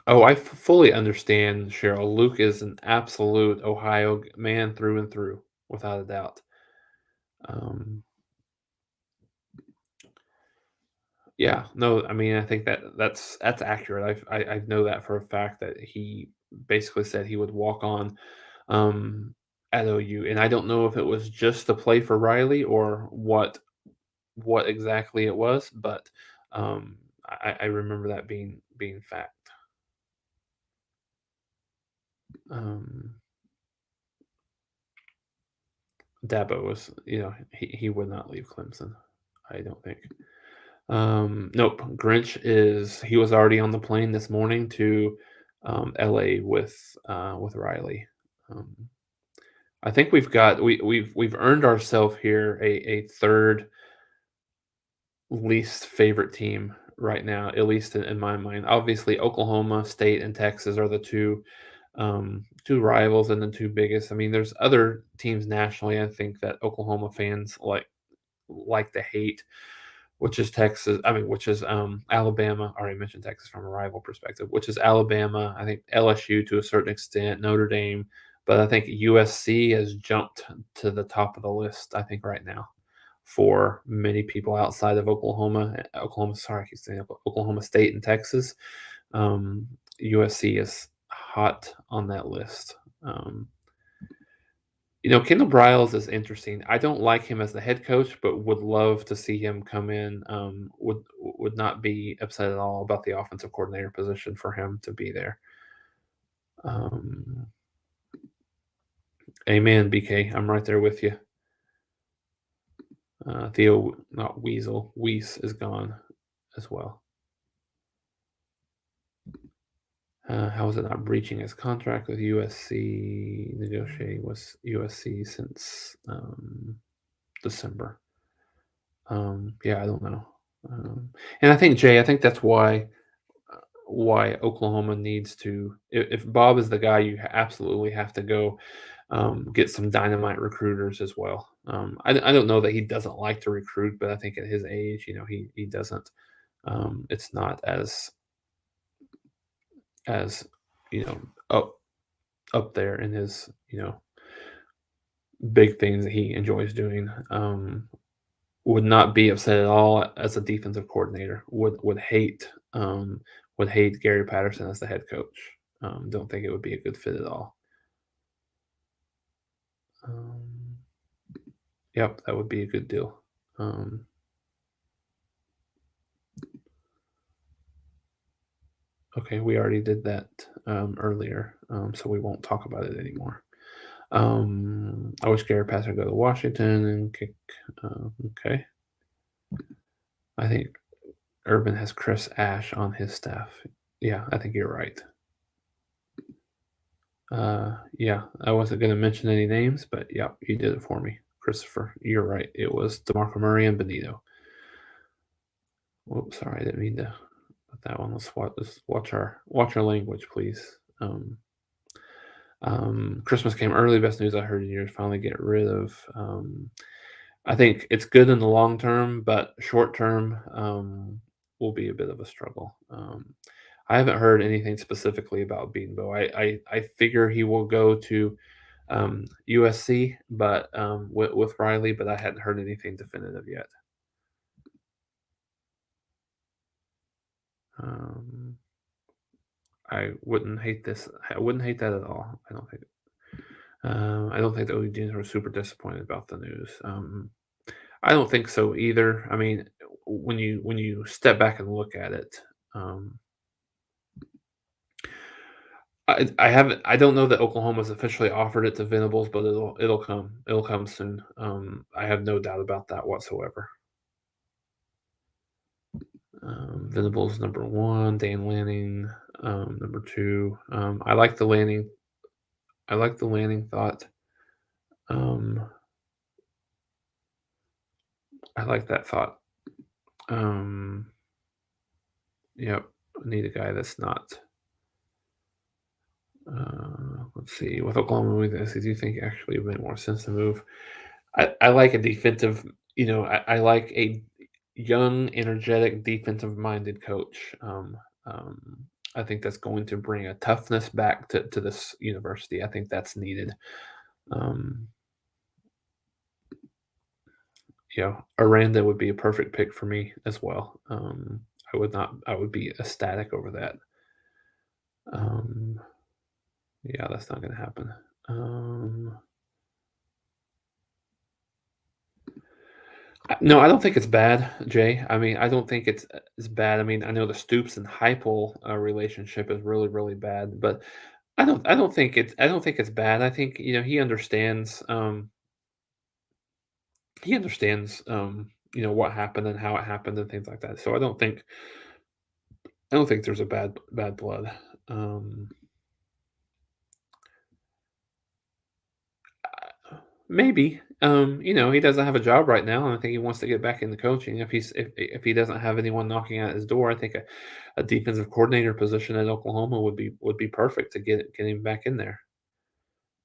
oh, I fully understand, Cheryl. Luke is an absolute Ohio man through and through, without a doubt. Um, yeah, no, I mean, I think that's accurate. I know that for a fact that he basically said he would walk on um, at OU, and I don't know if it was just to play for Riley or what exactly it was, but I remember that being fact. Um, Dabo was, he would not leave Clemson. I don't think. Nope. Grinch he was already on the plane this morning to LA with Riley. Um, I think we've earned ourselves here a third least favorite team right now, at least in my mind. Obviously, Oklahoma State and Texas are the two rivals and the two biggest. I mean, there's other teams nationally. I think that Oklahoma fans like to hate, which is Texas. I mean, which is Alabama. I already mentioned Texas from a rival perspective, which is Alabama. I think LSU to a certain extent, Notre Dame, but I think USC has jumped to the top of the list. I think right now for many people outside of Oklahoma. Sorry, I keep saying Oklahoma State and Texas. Um, USC is hot on that list. Um, Kendall Briles is interesting. I don't like him as the head coach, but would love to see him come in. Would not be upset at all about the offensive coordinator position for him to be there. Um, Amen, BK. I'm right there with you. Theo, not Weasel. Weiss is gone as well. How is it not breaching his contract with USC? Negotiating with USC since December. Yeah, I don't know. And I think Jay, I think that's why Oklahoma needs to. If Bob is the guy, you absolutely have to go get some dynamite recruiters as well. I don't know that he doesn't like to recruit, but I think at his age, he doesn't. It's not as you know up there in his big things that he enjoys doing. Would not be upset at all as a defensive coordinator. Would hate Gary Patterson as the head coach. Don't think it would be a good fit at all. Um, yep, that would be a good deal. Okay, we already did that earlier, so we won't talk about it anymore. I wish Gary Patterson would go to Washington and kick. Okay, I think Urban has Chris Ash on his staff. Yeah, I think you're right. Yeah, I wasn't gonna mention any names, but yeah, you did it for me, Christopher. You're right. It was DeMarco Murray and Benito. Whoops, sorry, I didn't mean to put that one. Let's watch our language, please. Christmas came early. Best news I heard in years. Finally get rid of. I think it's good in the long term, but short term will be a bit of a struggle. I haven't heard anything specifically about Beanbo. I figure he will go to USC, but with Riley, but I hadn't heard anything definitive yet. Um, I wouldn't hate this. I wouldn't hate that at all. I don't think. I don't think the ODGs were super disappointed about the news. I don't think so either. I mean, when you step back and look at it, um, I haven't. I don't know that Oklahoma's officially offered it to Venables, but it'll come. It'll come soon. I have no doubt about that whatsoever. Venables number one, Dan Lanning number two. I like the Lanning. I like the Lanning thought. Um, I like that thought. Um, yep. I need a guy that's not. Let's see. With Oklahoma moving to SEC, do you think actually it made more sense to move? I like a defensive. I like a young, energetic, defensive-minded coach. I think that's going to bring a toughness back to this university. I think that's needed. Um, Aranda would be a perfect pick for me as well. I would not. I would be ecstatic over that. Um, yeah, that's not going to happen. No, I don't think it's bad, Jay. I mean, I don't think it's bad. I mean, I know the Stoops and Heupel relationship is really, really bad, but I don't think it's bad. I think he understands. He understands. What happened and how it happened and things like that. So I don't think there's a bad blood. Um, Maybe. He doesn't have a job right now, and I think he wants to get back into coaching. If he doesn't have anyone knocking at his door, I think a defensive coordinator position at Oklahoma would be perfect to get him back in there.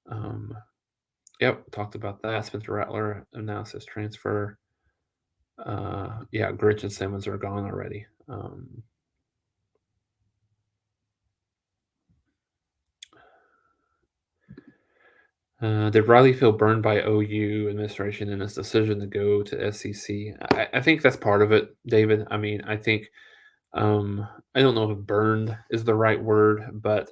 Um, yep, talked about that. Spencer Rattler announced his transfer. Yeah, Gritch and Simmons are gone already. Did Riley feel burned by OU administration in his decision to go to SEC? I think that's part of it, David. I mean, I think I don't know if burned is the right word, but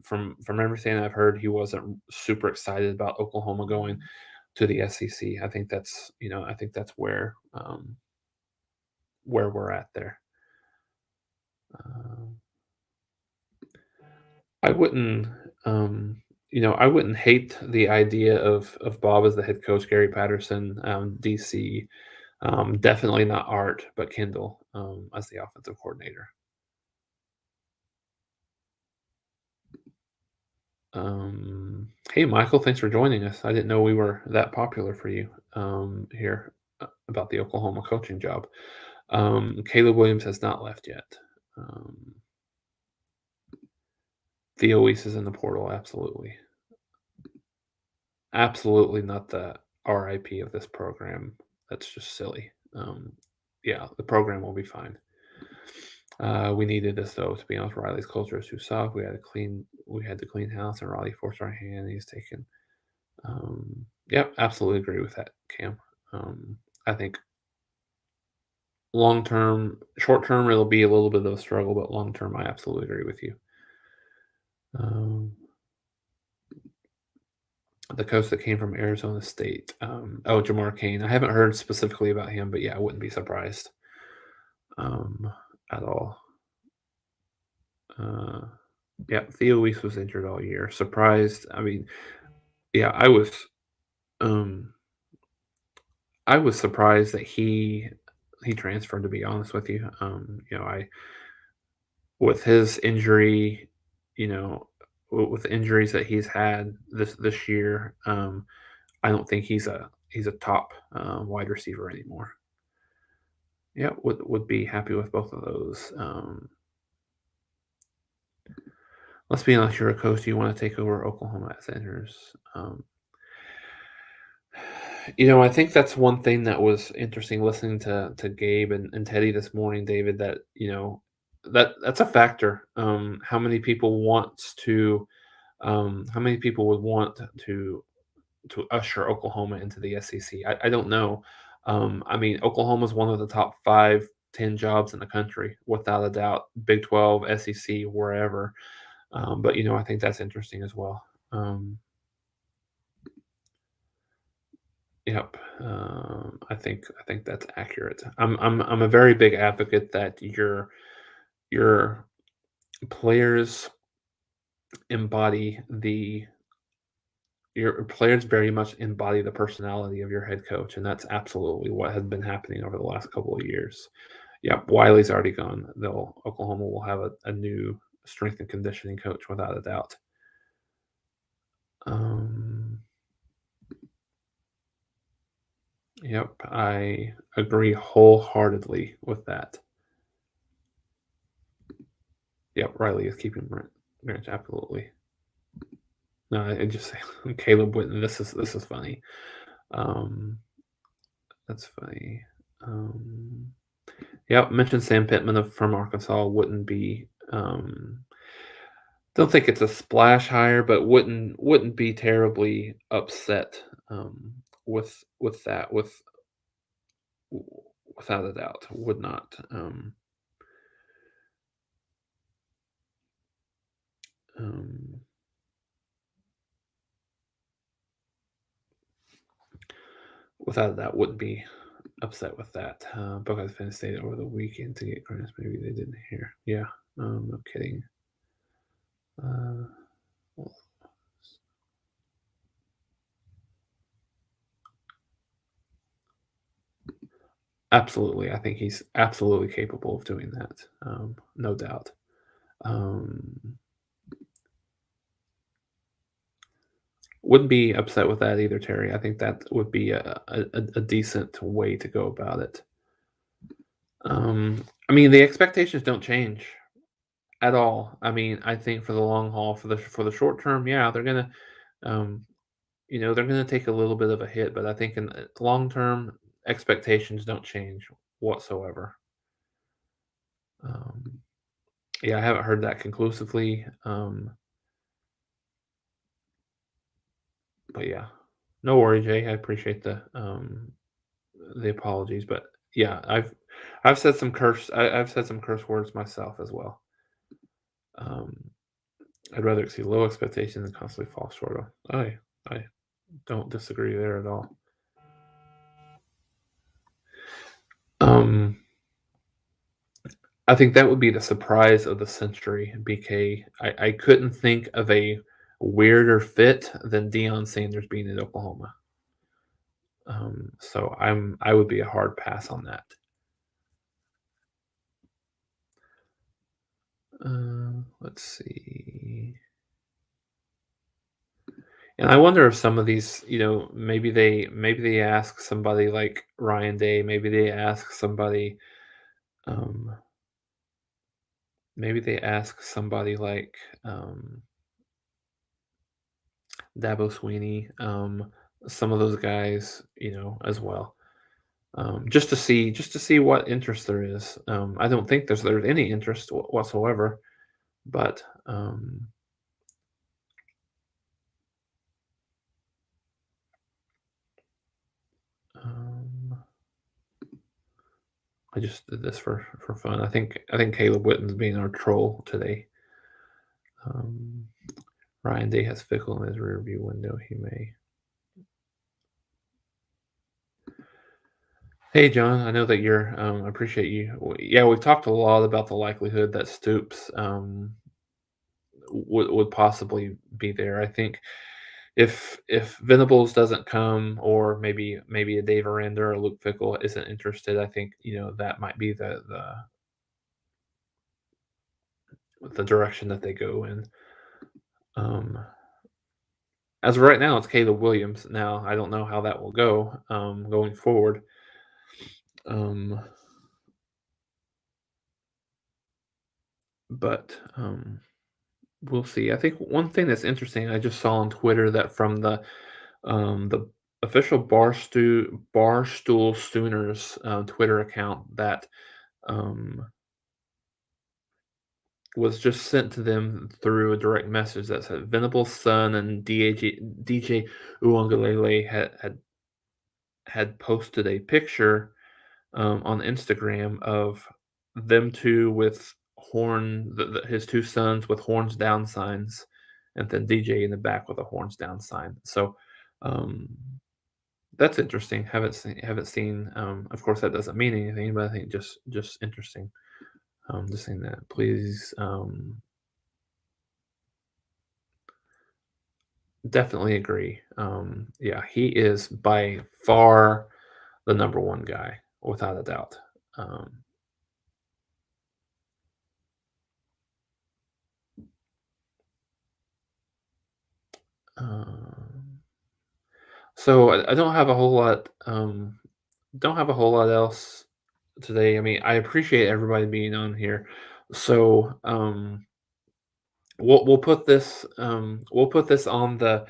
from everything I've heard, he wasn't super excited about Oklahoma going to the SEC. I think that's where we're at there. Uh, I wouldn't, I wouldn't hate the idea of Bob as the head coach, Gary Patterson, DC. Definitely not Art, but Kendall as the offensive coordinator. Hey, Michael, thanks for joining us. I didn't know we were that popular for you here about the Oklahoma coaching job. Caleb Williams has not left yet. Theo Weiss is in the portal, absolutely. Absolutely not the RIP of this program. That's just silly. Yeah, the program will be fine. We needed this though. To be honest, Riley's culture is too soft. We had to clean house, and Riley forced our hand. He's taken. Yep, absolutely agree with that, Cam. I think long term, short term, it'll be a little bit of a struggle, but long term, I absolutely agree with you. The coach that came from Arizona State. Jamar Kane. I haven't heard specifically about him, but yeah, I wouldn't be surprised at all. Yeah, Theo Weiss was injured all year. Surprised. I mean, yeah, I was surprised that he transferred. To be honest with you, I with his injury, you know, with the injuries that he's had this year, I don't think he's a top wide receiver anymore. Yeah, would be happy with both of those. Let's be honest, you're a coach. You want to take over Oklahoma as enters. I think that's one thing that was interesting listening to Gabe and Teddy this morning, David. That that's a factor. How many people would want to usher Oklahoma into the SEC? I don't know. I mean, Oklahoma is one of the top 5, 10 jobs in the country, without a doubt. Big 12, SEC, wherever. But I think that's interesting as well. Yep. I think that's accurate. I'm a very big advocate that your players embody the your players very much embody the personality of your head coach, and that's absolutely what has been happening over the last couple of years. Yep, Wiley's already gone. Oklahoma will have a new strength and conditioning coach without a doubt. Um, yep, I agree wholeheartedly with that. Yep, Riley is keeping Branch absolutely. No, I just Caleb Whitten. This is funny. Um, that's funny. Um, Yep, mentioned Sam Pittman from Arkansas wouldn't be. Don't think it's a splash hire, but wouldn't be terribly upset with that. Without a doubt, would not. Um, Without a doubt, wouldn't be upset with that. Buckeyes fans stayed over the weekend to get grants. Maybe they didn't hear. Yeah, no kidding. Uh, Absolutely, I think he's absolutely capable of doing that. No doubt. Um, wouldn't be upset with that either, Terry. I think that would be a decent way to go about it. I mean, the expectations don't change at all. I mean, I think for the long haul, for the short term, yeah, um, they're gonna take a little bit of a hit, but I think in the long term, expectations don't change whatsoever. Um, yeah, I haven't heard that conclusively, but yeah, no worry, Jay. I appreciate the apologies, but yeah, I've said some curse words myself as well. Um, I'd rather exceed low expectations than constantly fall short of. I don't disagree there at all. Um, I think that would be the surprise of the century, BK. I couldn't think of a weirder fit than Deion Sanders being in Oklahoma. So I would be a hard pass on that. Let's see. And I wonder if some of these, maybe they ask somebody like Ryan Day, maybe they ask somebody, um, maybe they ask somebody like Dabo Sweeney, some of those guys, as well, just to see what interest there is. I don't think there's any interest whatsoever, but um, I just did this for fun. I think Caleb Witten's being our troll today. Um, Ryan Day has Fickle in his rearview window. He may. Hey, John. I know that you're. I appreciate you. Yeah, we've talked a lot about the likelihood that Stoops would possibly be there. I think if Venables doesn't come, or maybe a Dave Aranda or Luke Fickle isn't interested, I think that might be the direction that they go in. Um, as of right now, it's Caleb Williams. Now, I don't know how that will go going forward. Um, but we'll see. I think one thing that's interesting, I just saw on Twitter that from the official Barstool Sooners Twitter account that um, was just sent to them through a direct message that said Venable's son and DJ Uwangalele had posted a picture on Instagram of them two with his two sons with horns down signs, and then DJ in the back with a horns down sign. So um, that's interesting. Haven't seen. Of course, that doesn't mean anything, but I think just interesting. Just saying that. Please, definitely agree. Yeah, he is by far the number one guy, without a doubt. Um, um, so I don't have a whole lot. Don't have a whole lot else today. I mean, I appreciate everybody being on here. So we'll put this we'll put this on the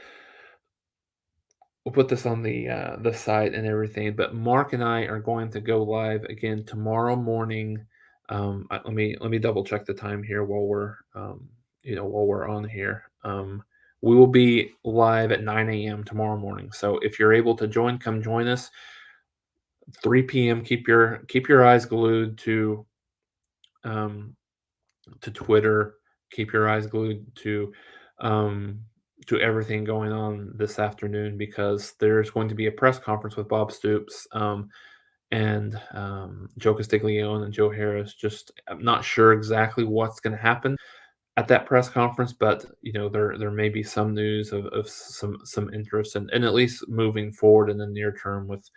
site and everything. But Mark and I are going to go live again tomorrow morning. Let me double check the time here while we're on here. We will be live at 9 a.m. tomorrow morning. So if you're able to join, come join us. 3 p.m. Keep your eyes glued um, to Twitter. Keep your eyes glued um, to everything going on this afternoon, because there's going to be a press conference with Bob Stoops and Joe Castiglione and Joe Harris. Just I'm not sure exactly what's going to happen at that press conference, but there may be some news of some interest, and at least moving forward in the near term with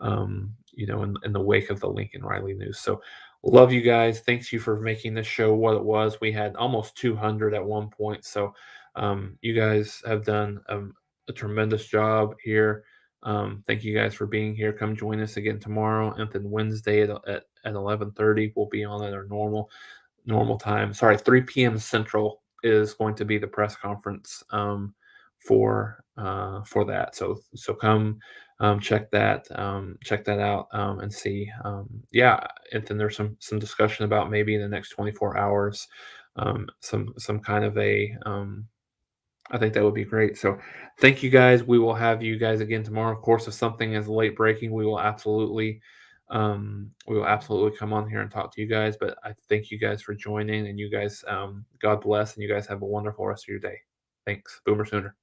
in the wake of the Lincoln Riley news. So love you guys. Thanks you for making this show what it was. We had almost 200 at one point, so you guys have done a tremendous job here. Thank you guys for being here. Come join us again tomorrow, and then Wednesday at 11:30 we'll be on at our normal time. Sorry, 3 p.m. Central is going to be the press conference for that. So come check that out and see. Yeah, and then there's some discussion about maybe in the next 24 hours, some kind of a I think that would be great. So thank you guys. We will have you guys again tomorrow. Of course, if something is late breaking, we will absolutely come on here and talk to you guys. But I thank you guys for joining, and you guys, God bless, and you guys have a wonderful rest of your day. Thanks. Boomer Sooner.